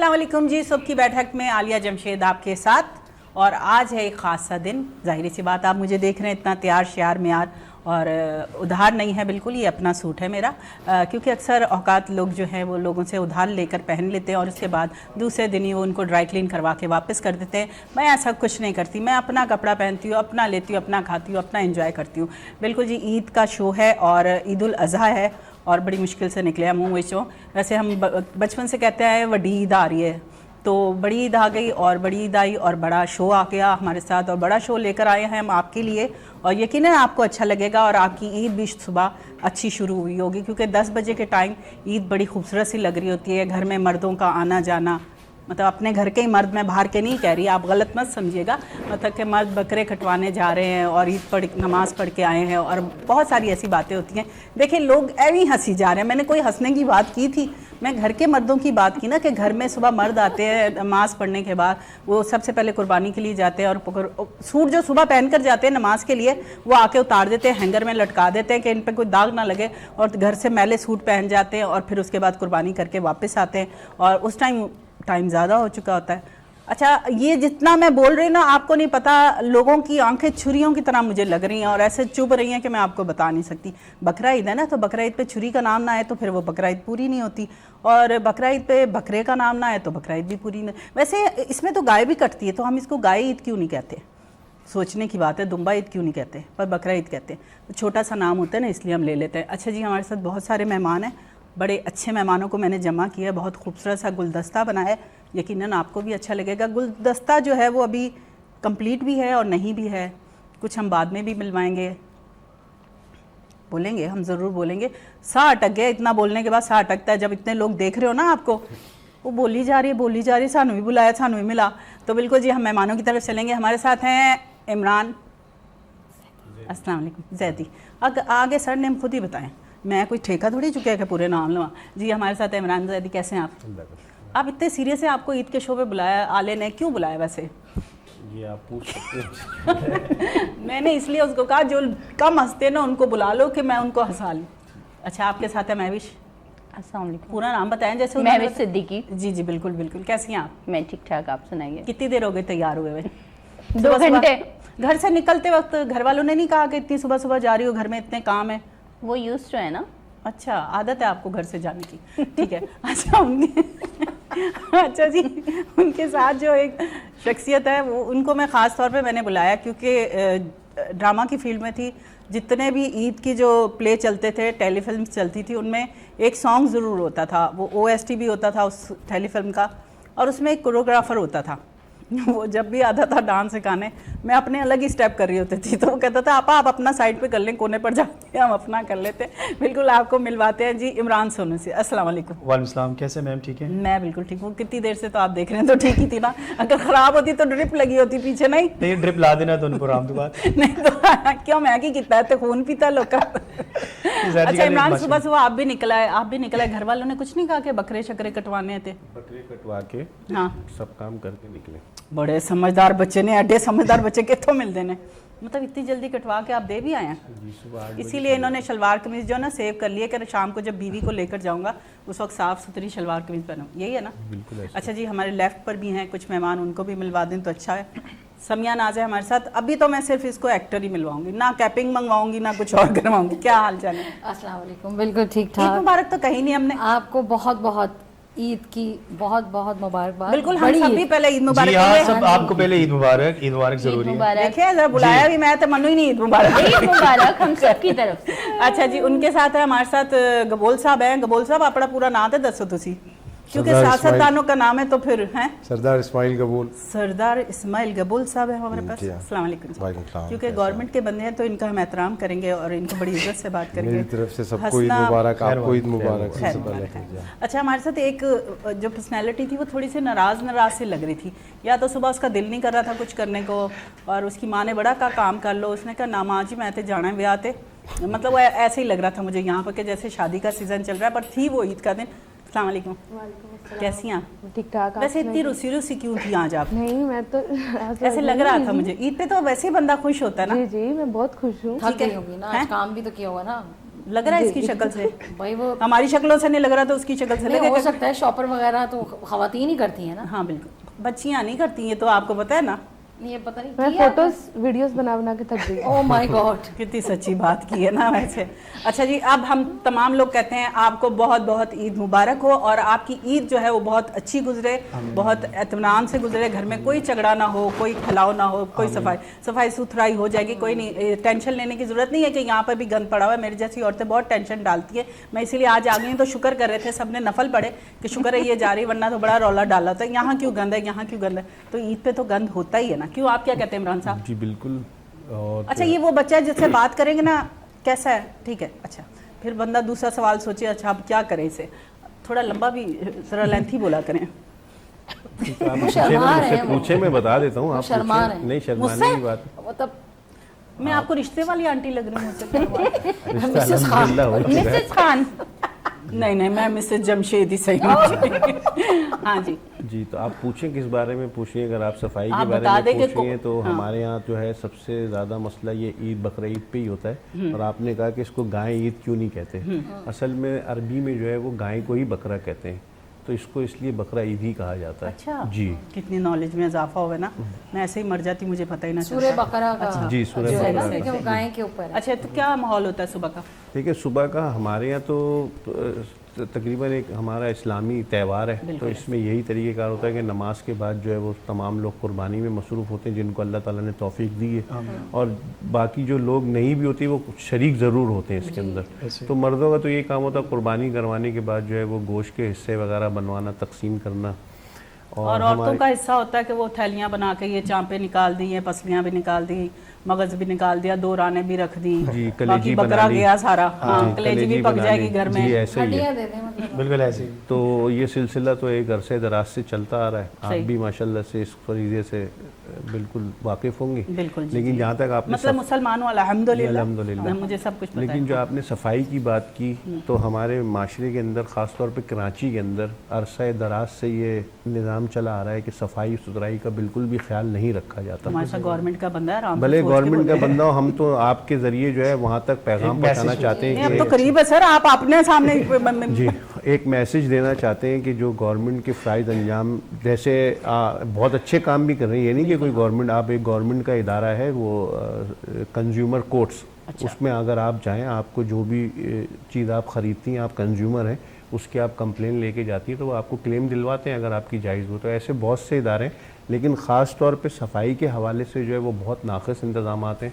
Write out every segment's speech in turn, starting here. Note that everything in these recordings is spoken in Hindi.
अस्सलाम वालेकुम जी। सुबह की बैठक में आलिया जमशेद आपके साथ, और आज है एक ख़ास सा दिन। ज़ाहिर सी बात, आप मुझे देख रहे हैं इतना तैयार श्यार म्यार, और उधार नहीं है बिल्कुल, ये अपना सूट है मेरा, क्योंकि अक्सर औकात लोग जो हैं वो लोगों से उधार लेकर पहन लेते हैं और उसके बाद दूसरे दिन ही वो उनको ड्राई क्लीन करवा के वापस कर देते हैं। मैं ऐसा कुछ नहीं करती, मैं अपना कपड़ा पहनती हूँ, अपना लेती हूँ, अपना खाती हूँ, अपना एंजॉय करती हूँ। बिल्कुल जी, ईद का शो है और ईद उल अज़हा है और बड़ी मुश्किल से निकले मुँह में शो। वैसे हम बचपन से कहते हैं वडी ईद आ रही है, तो बड़ी ईद आ गई और बड़ी ईद आई और बड़ा शो आ गया हमारे साथ, और बड़ा शो लेकर आए हैं हम आपके लिए, और यकीनन आपको अच्छा लगेगा और आपकी ईद भी सुबह अच्छी शुरू हुई होगी, क्योंकि 10 बजे के टाइम ईद बड़ी खूबसूरत सी लग रही होती है। घर में मर्दों का आना जाना, मतलब अपने घर के ही मर्द, मैं बाहर के नहीं कह रही, आप गलत मत समझिएगा, मतलब कि मर्द बकरे कटवाने जा रहे हैं और ईद नमाज़ पढ़ के आए हैं, और बहुत सारी ऐसी बातें होती हैं। देखिए, लोग ऐवी हंसी जा रहे हैं, मैंने कोई हंसने की बात की थी, मैं घर के मर्दों की बात की ना, कि घर में सुबह मर्द आते हैं नमाज़ पढ़ने के बाद, वो सबसे पहले कुर्बानी के लिए जाते हैं, और सूट जो सुबह पहन कर जाते हैं नमाज के लिए वो आके उतार देते हैं, हैंगर में लटका देते हैं कि इन पर कोई दाग ना लगे, और घर से मैले सूट पहन जाते हैं, और फिर उसके बाद कुर्बानी करके वापस आते हैं, और उस टाइम ज़्यादा हो चुका होता है। अच्छा, ये जितना मैं बोल रही हूँ ना, आपको नहीं पता, लोगों की आंखें छुरियों की तरह मुझे लग रही हैं और ऐसे चुभ रही हैं कि मैं आपको बता नहीं सकती। बकरा ईद है ना, तो बकरा ईद पे छुरी का नाम ना आए तो फिर वो बकरा ईद पूरी नहीं होती, और बकरा ईद पे बकरे का नाम ना आए तो बकरा ईद भी पूरी नहीं। वैसे इसमें तो गाय भी कटती है, तो हम इसको गाय ईद क्यों नहीं कहते? सोचने की बात है, दुम्बा ईद क्यों नहीं कहते, पर बकरा ईद कहते हैं। तो छोटा सा नाम होता है ना, इसलिए हम ले लेते हैं। अच्छा जी, हमारे साथ बहुत सारे मेहमान हैं, बड़े अच्छे मेहमानों को मैंने जमा किया, बहुत खूबसूरत सा गुलदस्ता बनाया है, यकीनन आपको भी अच्छा लगेगा। गुलदस्ता जो है वो अभी कंप्लीट भी है और नहीं भी है, कुछ हम बाद में भी मिलवाएंगे, बोलेंगे, हम ज़रूर बोलेंगे। साह अटक गया, इतना बोलने के बाद साह अटकता है, जब इतने लोग देख रहे हो ना आपको, वो बोली जा रही है, सानू भी बुलाया, सानू भी मिला। तो बिल्कुल जी, हम मेहमानों की तरफ चलेंगे। हमारे साथ हैं इमरान, अस्सलाम वालेकुम, जैदी। आगे सर नेम खुद ही बताएं, मैं कोई ठेका थोड़ी चुका है कि पूरे नाम लवा जी। हमारे साथ इमरान जैदी, कैसे हैं आप इतने सीरियस है, आपको ईद के शो पे बुलाया, आले ने क्यों बुलाया वैसे? ये आप पूछ सकते हैं। मैंने इसलिए उसको कहा जो कम हंसते हैं ना उनको बुला लो कि मैं उनको हंसा लूँ। अच्छा, आपके साथ है महविश, अस्सलाम वालेकुम। पूरा नाम बताएं जैसे। महविश सिद्दीकी। जी जी बिल्कुल बिल्कुल, कैसी हैं आप? मैं ठीक ठाक, आप सुनाइए। कितनी देर हो गई तैयार हुए हुए? 2 घंटे। घर से निकलते वक्त घर वालों ने नहीं कहा कि इतनी सुबह सुबह जा रही हो, घर में इतने काम है? वो यूज तो है ना। अच्छा, आदत है आपको घर से जाने की, ठीक है। अच्छा, अच्छा जी, उनके साथ जो एक शख्सियत है वो, उनको मैं ख़ास तौर पे मैंने बुलाया क्योंकि ड्रामा की फील्ड में थी। जितने भी ईद की जो प्ले चलते थे, टेलीफिल्म चलती थी, उनमें एक सॉन्ग ज़रूर होता था, वो OST भी होता था उस टेलीफिल्म का, और उसमें एक कोरियोग्राफर होता था। वो जब भी आता था डांस सिखाने, मैं अपने अलग ही स्टेप कर रही होती थी, तो वो कहता था आप अपना साइड पे कर लें, कोने पर जाके हम अपना कर लेते हैं। बिल्कुल, आपको मिलवाते हैं जी इमरान सोनू से। अस्सलाम वालेकुम। वालेकुम सलाम, कैसे मैम? ठीक है, मैं बिल्कुल ठीक हूँ। कितनी देर से तो आप देख रहे हैं, तो ठीक ही थी ना, अगर ख़राब होती तो ड्रिप लगी होती पीछे, नहीं ड्रिप ला देना तो उनको राम बात नहीं तो क्यों मैं की कितना है, तो खून पीता लोग का। अच्छा इमरान, सुबह सुबह आप भी निकला है, घर वालों ने कुछ नहीं कहा कि बकरे शकरे कटवाने थे? बकरे कटवा के हाँ, सब काम करके निकले। बड़े समझदार बच्चे ने, अड्डे समझदार बच्चे कितों मिलते हैं, मतलब इतनी जल्दी कटवा के आप दे भी आए हैं। इसीलिए इन्होंने शलवार कमीज जो है ना सेव कर लिए कि शाम को जब बीवी को लेकर जाऊंगा उस वक्त साफ़ सुथरी शलवार कमीज पहनूं, यही है ना? बिल्कुल। अच्छा जी, हमारे लेफ्ट पर भी हैं कुछ मेहमान, उनको भी मिलवा दें तो अच्छा है। समिया नाज है हमारे साथ। अभी तो मैं सिर्फ इसको एक्टर ही मिलवाऊंगी, ना कैपिंग मंगवाऊंगी ना कुछ और करवाऊंगी। क्या हाल चाल है? अस्सलाम वालेकुम। बिल्कुल ठीक ईद ठाक। मुबारक तो कहीं नहीं हमने। आपको बहुत बहुत ईद की बहुत बहुत मुबारकबाद। बिल्कुल, हम सभी पहले ईद मुबारक जी हाँ, कहेंगे। सब आपको पहले ईद मुबारक। ईद मुबारक जरूरी है। देखिए जरा बुलाया भी मैं तो मनु ही नहीं, ईद मुबारक। ईद मुबारक हम सब की तरफ से। अच्छा जी, उनके साथ है हमारे साथ गबोल साहब हैं। गबोल साहब अपना पूरा नाम है दसो तुसी, क्योंकि सियासतदानों का नाम है तो फिर हैं। सरदार इस्माइल गबूल। सरदार इस्माइल गबूल साहब है हमारे पास। जी हाँ। अस्सलाम वालेकुम। वालेकुम सलाम। क्योंकि गवर्नमेंट के बंदे हैं तो इनका हम एहतराम करेंगे और इनको बड़ी इज्जत से बात करेंगे। मेरी तरफ से सबको ईद मुबारक, आपको ईद मुबारक सबसे पहले। अच्छा, हमारे साथ एक जो पर्सनैलिटी थी वो थोड़ी सी नाराज़ से लग रही थी, या तो सुबह उसका दिल नहीं कर रहा था कुछ करने को, और उसकी माँ ने बड़ा कहा काम कर लो, उसने कहा ना माँ जी मैं तो जाना है ब्याह ते, मतलब वो ऐसे ही लग रहा था मुझे यहाँ पर कि जैसे शादी का सीज़न चल रहा है, पर थी वो ईद का दिन। अस्सलाम वालेकुम। कैसी हैं आप? ठीक ठाक। वैसे इतनी रूसी क्यों थी आज आप? नहीं, मैं तो ऐसे लग रहा था मुझे, ईद पे तो वैसे ही बंदा खुश होता है ना। जी जी, मैं बहुत खुश हूँ। ठीक है होगी ना, आज काम भी तो किया होगा ना। लग रहा है इसकी शक्ल से, भाई वो हमारी शक्लों से नहीं लग रहा तो उसकी शक्ल से नहीं, हो लगेगा। सकता है शॉपर वगैरह तो खवातीन ही करती है ना। हाँ बिल्कुल, बच्चियां नहीं करती हैं, तो आपको पता है ना। ये पता नहीं मैं किया फोटोज वीडियोस बना बना के थक गई। Oh my God. कितनी सच्ची बात की है ना वैसे। अच्छा जी, अब हम तमाम लोग कहते हैं आपको बहुत बहुत ईद मुबारक हो, और आपकी ईद जो है वो बहुत अच्छी गुजरे, बहुत इत्मीनान से गुजरे, घर में कोई झगड़ा ना हो, कोई खिलाव ना हो, कोई सफाई सुथराई हो जाएगी, कोई नहीं टेंशन लेने की जरूरत नहीं है कि यहाँ पर भी गंद पड़ा हुआ है। मेरी जैसी औरतें बहुत टेंशन डालती है, मैं इसीलिए आज आ गई हूँ। तो शुक्र कर रहे थे, सबने नफल पढ़े कि शुक्र है ये जा रही, वरना तो बड़ा रौला डाला था, यहाँ क्यों गंद है, यहाँ क्यों गंद है। तो ईद पे तो गंद होता ही है ना, क्यों? आप क्या कहते हैं इमरान साहब? जी बिल्कुल। और अच्छा, ये वो बच्चा है जिससे बात करेंगे ना, कैसा है? ठीक है। अच्छा, फिर बंदा दूसरा सवाल सोचे, अच्छा अब क्या करें इसे, थोड़ा लंबा भी, जरा लेंथी बोला करें। ठीक है, आप वो पूछे शर्मा ना, रहे मुझसे हैं वो। पूछे, मैं बता देता हूँ। आप शर्मा पूछे। रहे हैं। नहीं, शर्माने मुझसे? की बात मतलब मैं आपको रिश्ते वाली आंटी लग रही हूँ मुझसे क्या हुआ? रिश्ता अल्हम्दुलिल्लाह हो चुका है। मिसेस खान। नहीं नहीं, मैं मिसेस जमशेद ही सही हूँ। हाँ जी, जी, तो आप पूछें किस बारे में पूछिए। अगर आप सफाई आप के बारे बता में दें कि पूछेंगे तो हाँ। हमारे यहाँ जो है सबसे ज़्यादा मसला ये ईद बकरा ईद पे ही होता है। और आपने कहा कि इसको गाय ईद क्यों नहीं कहते, असल में अरबी में जो है वो गाय को ही बकरा कहते हैं, तो इसको इसलिए बकरा ईद ही कहा जाता है। अच्छा जी कितनी नॉलेज में इजाफा हुआ ना, मैं ऐसे ही मर जाती, मुझे पता ही ना सूर्य चलता। बकरा का जी, सूरह जो है बकरा ना, का। कि वो गाय के ऊपर है। अच्छा, तो क्या माहौल होता है सुबह का? ठीक है, सुबह का हमारे यहाँ तो तकरीबन एक हमारा इस्लामी त्यौहार है, तो इसमें यही तरीक़ेकार होता है कि नमाज के बाद जो है वो तमाम लोग कुर्बानी में मसरूफ़ होते हैं जिनको अल्लाह ताला ने तौफीक दी है, और बाकी जो लोग नहीं भी होते वो शरीक ज़रूर होते हैं इसके अंदर। तो मर्दों का तो ये काम होता है कुर्बानी करवाने के बाद जो है वो गोश्त के हिस्से वगैरह बनवाना, तकसीम करना। और औरतों का हिस्सा होता है कि वो थैलियाँ बना के ये चांपे निकाल दी, ये पसलियाँ भी निकाल दी, मगज भी निकाल दिया, 2 रानें भी रख दी, जी, बाकी कलेजी बकरा बना ली। गया सारा। हाँ, जी, कलेजी भी पक बना जाएगी ली। घर जी, में। ऐसे ही है। हड्डियाँ दे दें मतलब। बिल्कुल ऐसे ही। तो ये सिलसिला तो एक अरसे दराज से चलता आ रहा है, आप सही। भी माशाल्लाह से इस फरीज़े से बिल्कुल वाकिफ़ होंगी। बिल्कुल जी, लेकिन जहाँ तक आपने मतलब मुसलमान वाला अल्हम्दुलिल्लाह, अल्हम्दुलिल्लाह। मुझे सब कुछ पता लेकिन है। जो आपने सफाई की बात की, तो हमारे माशरे के अंदर ख़ास तौर पे कराची के अंदर अरसा दराज से ये निज़ाम चला आ रहा है कि सफाई सुथराई का बिल्कुल भी ख्याल नहीं रखा जाता। हमारे साथ गवर्नमेंट का बंदा है, आराम से भले सोच के गवर्नमेंट का बोले। बंदा हो, हम तो आपके ज़रिए जो है वहाँ तक पैगाम पहुँचाना चाहते नहीं, हैं अब तो कि करीब है सर, आप अपने सामने जी एक मैसेज देना चाहते हैं कि जो गवर्नमेंट के फ़राइज़ अंजाम जैसे बहुत अच्छे काम भी कर रही है, ये नहीं कि कोई गवर्नमेंट, आप एक गवर्नमेंट का इदारा है वो कंज्यूमर कोर्ट्स, उसमें अगर आप जाएं, आपको जो भी चीज़ आप ख़रीदती हैं, आप कंज्यूमर हैं, उसकी आप कंप्लेन लेके जाती हैं तो वो आपको क्लेम दिलवाते हैं अगर आपकी जायज़ हो। तो ऐसे बहुत से इदारे हैं, लेकिन ख़ास तौर पे सफाई के हवाले से जो है वो बहुत नाक़िस इंतज़ामात हैं।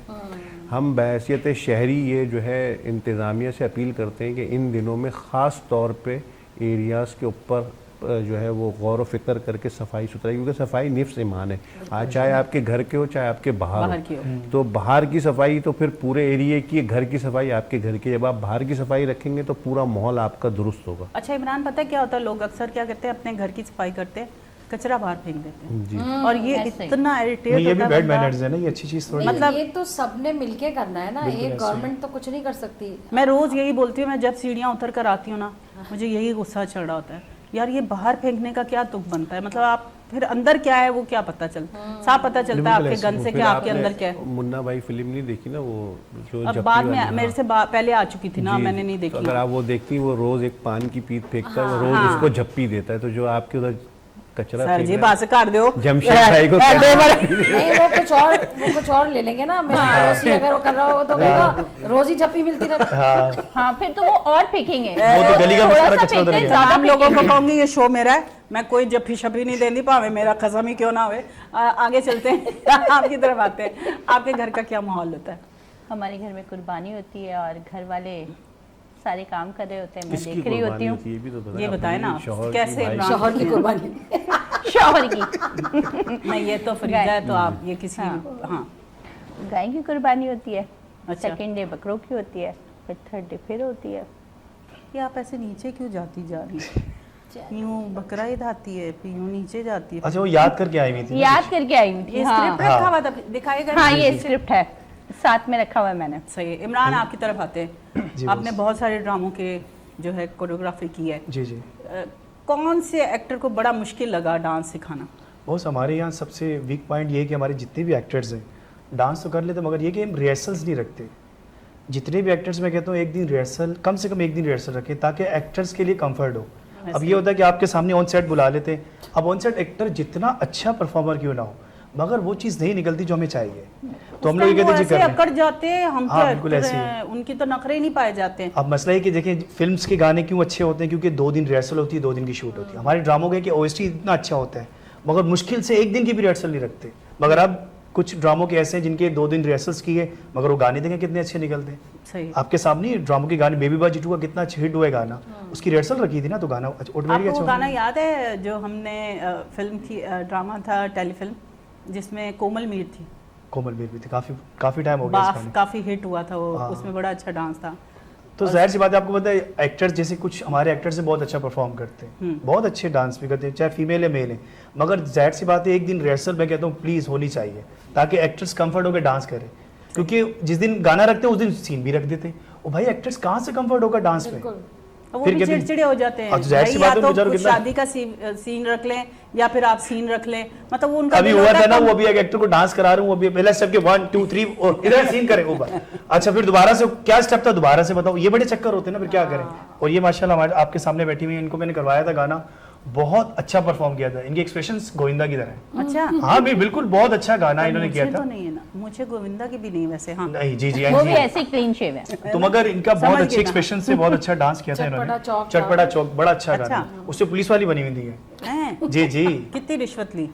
हम बहैसियत शहरी ये जो है इंतज़ामिया से अपील करते हैं कि इन दिनों में ख़ास तौर पे एरियाज़ के ऊपर जो है वो गौर व फिक्र करके सफाई सुथराई, क्योंकि सफाई निफ्स ईमान है। आज चाहे आपके घर के हो चाहे आपके बाहर की हो, हो। तो बाहर की सफाई तो फिर पूरे एरिए की, घर की सफाई आपके घर की। जब आप बाहर की सफाई रखेंगे तो पूरा माहौल आपका दुरुस्त होगा। अच्छा इमरान, पता है क्या होता है, लोग अक्सर क्या करते हैं, अपने घर की सफाई करते हैं, कचरा बाहर फेंक देते हैं, जी और ये ऐसे ही। इतना इरिटेट नहीं, ये होता भी है बैड बंदा। मैनर्स है ना, ये अच्छी चीज थोड़ी मतलब- ये तो सबने मिलके करना है ना, एक गवर्नमेंट तो कुछ नहीं कर सकती। मैं रोज यही बोलती हूँ, मैं जब सीढ़ियाँ उतर कर आती हूँ ना, मुझे यही गुस्सा चढ़ रहा होता है, यार ये बाहर फेंकने का क्या तुक बनता है, मतलब आप फिर अंदर क्या है वो क्या पता चलता, साफ पता चलता है आपके गन से फिर कि आपके आपने अंदर क्या है। मुन्ना भाई फिल्म नहीं देखी ना, वो जो अब जप्पी बाद वाली, में मेरे से पहले आ चुकी थी ना, जी, मैंने नहीं तो देखी। अगर आप वो देखती, वो रोज एक पान की पीत फेंकता है, वो रोज हाँ। उसको झप्पी देता है, तो जो आपके उधर कचरा सर फेंक जी रहा है, बात कर दो, जमशेद भाई को क्या- नहीं वो कुछ और ले लेंगे ना, मेरे पड़ोसी अगर वो कर रहा हो तो कहेगा रोज ही झप्पी मिलती रहती। हाँ, फिर तो वो और फेंकेंगे। वो तो गली का थोड़ा सारा सा कचरा उधर फेंकते, ही है। ज्यादा तमाम लोगों को फेंकेंगे। कहूंगी ये शो मेरा है, मैं कोई जप्फी शप्पी नहीं देनी, भावे मेरा कसम ही क्यों ना हुए। आगे चलते हैं आपकी तरफ आते हैं, आपके घर का क्या माहौल होता है? हमारे घर में कुर्बानी होती है और घर वाले सारे काम कर रहे होते हैं, मैं किसकी देख रही कुर्बानी होती हूँ। होती है, ये भी तो बताएं। ये बताएं ना, अपनी शौहर की, कैसे भाई इमरान? शौहर की कुर्बानी। शौहर की नहीं ये तो फरीदा है, तो आप ये किसी हाँ गाय की कुर्बानी होती है, अच्छा। सेकेंड डे बकरों की होती है, फिर थर्ड डे फिर होती है। ये आप ऐसे नीचे क्यों जाती जा रही हैं? यूं बकरा ईद आती है, फिर यूं नीचे जाती है। अच्छा वो याद करके आई हुई थी ना? याद करके आई हुई थी। ये हाँ, स्क्रिप्ट रखा हुआ था, दिखाएगा हाँ नहीं? ये स्क्रिप्ट है, साथ में रखा हुआ है मैंने। सही है। इमरान आपकी तरफ आते जी, हैं, आपने बहुत सारे ड्रामों के जो है कोरियोग्राफी की है, जी जी। कौन से एक्टर को बड़ा मुश्किल लगा डांस सिखाना? बॉस हमारे यहाँ सबसे वीक पॉइंट ये है कि हमारे जितने भी एक्टर्स हैं डांस तो कर लेते, मगर ये कि हम रिहर्सल्स नहीं रखते। जितने भी एक्टर्स मैं कहता हूँ एक दिन रिहर्सल, कम से कम एक दिन रिहर्सल रखें ताकि एक्टर्स के लिए कंफर्ट हो। अब ये होता है कि आपके सामने ऑन सेट बुला लेते हैं, अब ऑन सेट एक्टर जितना अच्छा परफॉर्मर क्यों ना हो मगर वो चीज़ नहीं निकलती जो हमें चाहिए, तो हम लोग ये कहते हैं जी कर अकड़ जाते हैं हम, हाँ, क्या बिल्कुल actor ऐसे ही। हैं, उनकी तो नखरे ही नहीं पाए जाते हैं। अब मसला है कि देखिए फिल्म्स के गाने क्यों अच्छे होते हैं, क्योंकि 2 दिन रिहर्सल होती है, 2 दिन की शूट होती है। हमारे ड्रामों के कि ओएसटी इतना अच्छा होता है मगर मुश्किल से 1 दिन की भी रिहर्सल नहीं रखते, मगर अब कुछ ड्रामों के ऐसे हैं जिनके 2 दिन रिहर्सल्स की है मगर वो गाने देखें कितने अच्छे निकलते हैं। सही। आपके सामने ही ड्रामों के गाने, बेबी बाजी 2 का कितना अच्छा हिट हुआ है गाना, उसकी रिहर्सल रखी थी ना तो गाना ऑटोमेटिक आपको अच्छा वो हो गाना गया। याद है जो हमने फिल्म की, ड्रामा था टेलीफिल्म जिसमें कोमल मीर थी, कोमल मीर भी थी, काफी टाइम हो गया इस गाने। काफी हिट हुआ था वो, हाँ। उसमें बड़ा अच्छा डांस था। तो जाहिर सी बात है, आपको पता है एक्टर्स जैसे कुछ हमारे एक्टर्स से बहुत अच्छा परफॉर्म करते हैं, बहुत अच्छे डांस भी करते हैं, चाहे फीमेल या मेल है, मगर जाहिर सी बात है एक दिन रिहर्सल मैं कहता हूँ प्लीज होनी चाहिए ताकि एक्टर्स कंफर्ट होकर डांस करें, क्योंकि जिस दिन गाना रखते हैं उस दिन सीन भी रख देते हैं। ओ भाई एक्टर्स कहाँ से कंफर्ट होगा डांस में? वो फिर भी कहते हैं- चिड़चिड़े हो जाते हैं अब तो जाहिर सी भाई, या बात है, तो बेचारों कुछ कितना- शादी का सीन रख लें या फिर आप सीन रख लें, मतलब वो उनका अभी दिल हुआ होता था है ना, कम- वो अभी एक एक्टर को डांस करा रहा हूँ, अभी पहला स्टेप के 1 2 3 और इधर सीन करे ऊपर, अच्छा फिर दोबारा से क्या स्टेप था दोबारा से बताओ, ये बड़े चक्कर होते हैं ना, फिर क्या करें। और ये माशाल्लाह हमारे आपके सामने बैठी हुई है, इनको मैंने करवाया था गाना, बहुत अच्छा परफॉर्म किया था, इनके एक्सप्रेशंस गोविंदा की तरह है। अच्छा हाँ भी बिल्कुल बहुत अच्छा गाना इन्होंने किया मुझे था। तो नहीं है ना, मुझे गोविंदा की भी नहीं वैसे। हाँ नहीं जी जी वो भी जी ऐसे क्लीन शेव है। तो मगर इनका बहुत समझ अच्छे गई एक्सप्रेशन से बहुत अच्छा डांस किया था इन्होंने। चटपटा चौक था। चटपटा चौक बड़ा अच्छा अच्छा। गाना, उससे पुलिस वाली बनी हुई थी ये। हैं? जी जी कितनी रिश्वत ली?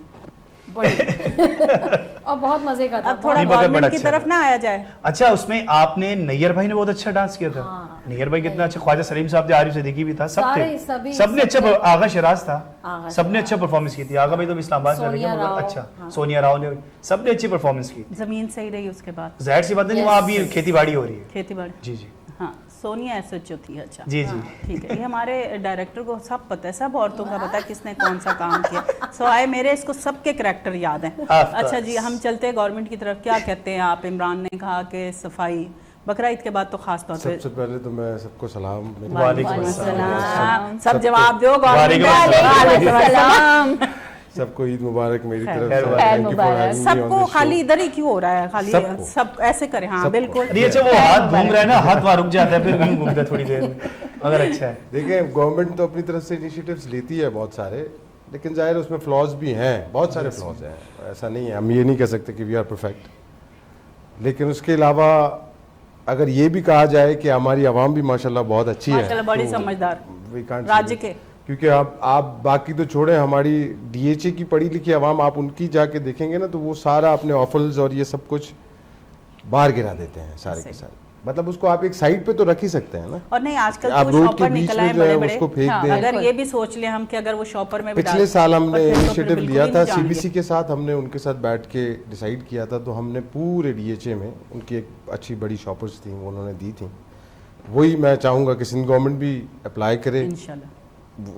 और बहुत मजे का था। अब थोड़ा नहीं, मगर बड़ा गवर्नमेंट की अच्छा तरफ था। ना आया जाए। अच्छा उसमें आपने नैयर भाई ने बहुत अच्छा डांस किया था। नैयर भाई कितना अच्छा, ख्वाजा सलीम साहब थे, आरिफ सिद्दीकी भी था, सब सारे, थे, सभी, सबने अच्छा सबने। आगा शराज था, आगा सबने अच्छा परफॉर्मेंस की थी। आगा भाई तो इस्लामाबाद चले गए सोनिया मगर राव, अच्छा हाँ। सोनिया राव ने, सबने अच्छी परफॉर्मेंस की। जमीन सही रही उसके बाद, जाहिर सी बात है वहाँ अभी खेती बाड़ी हो रही है। खेती बाड़ी। जी जी हाँ सोनिया एसएचओ थी। अच्छा जी जी ठीक है, ये हमारे डायरेक्टर को सब पता है, सब औरतों का पता है किसने कौन सा काम किया। सवाए मेरे इसको सबके करैक्टर याद हैं। अच्छा जी, हम चलते हैं गवर्नमेंट की तरफ। क्या कहते हैं आप? इमरान ने कहा कि सफाई, बकरा ईद के बाद तो खास तौर पे। सबसे पहले तो मैं सबको सलाम। मेरे वालेकुम अस्सलाम। हाँ, सब जवाब दो वालेकुम गवर्नमेंट। सलाम। सबको ईद मुबारक मेरी खैर तरफ से। मुबारक। Thank you for Mubarak. having me on सबको this show. खाली इधर ही क्यों हो रहा है? खाली सबको। सब ऐसे करें। हाँ सबको। बिल्कुल। अरे अच्छा वो हाथ घूम रहा है ना, हाथ वहाँ रुक जाता है फिर यूं घूमता है थोड़ी देर में, मगर अच्छा है। देखिए गवर्नमेंट तो अपनी तरफ से इनिशिएटिव्स लेती है बहुत सारे, लेकिन जाहिर है उसमें फ्लॉज भी हैं, बहुत सारे फ्लॉज हैं, ऐसा नहीं है, हम ये नहीं कह सकते कि वी आर परफेक्ट। लेकिन उसके अलावा अगर ये भी कहा जाए कि हमारी आवाम भी माशाल्लाह बहुत अच्छी है, माशाल्लाह बड़ी तो समझदार we can't say राज्य that. के। क्योंकि आप बाकी तो छोड़े, हमारी डीएचए की पढ़ी लिखी आवाम आप उनकी जाके देखेंगे ना तो वो सारा अपने ऑफल्स और ये सब कुछ बाहर गिरा देते हैं सारे के सारे। मतलब उसको आप एक साइड पे तो रख ही सकते हैं ना, और नहीं आजकल आप तो रोड शॉपर के बीच निकल में आए जो है बड़े बड़े। उसको फेंक हाँ, दें। अगर ये भी सोच ले हम कि अगर वो शॉपर में भी पिछले डाल- साल और हमने फिर तो फिर इनिशिएटिव बिल्कुल लिया ही था नहीं जाएंगे। सीबीसी के साथ, हमने उनके साथ बैठ के डिसाइड किया था, तो हमने पूरे डीएचए में उनकी एक अच्छी बड़ी शॉपर्स थी वो उन्होंने दी थी। वही मैं चाहूँगा कि सिंध गवर्नमेंट भी अप्लाई करे, इंशाल्लाह।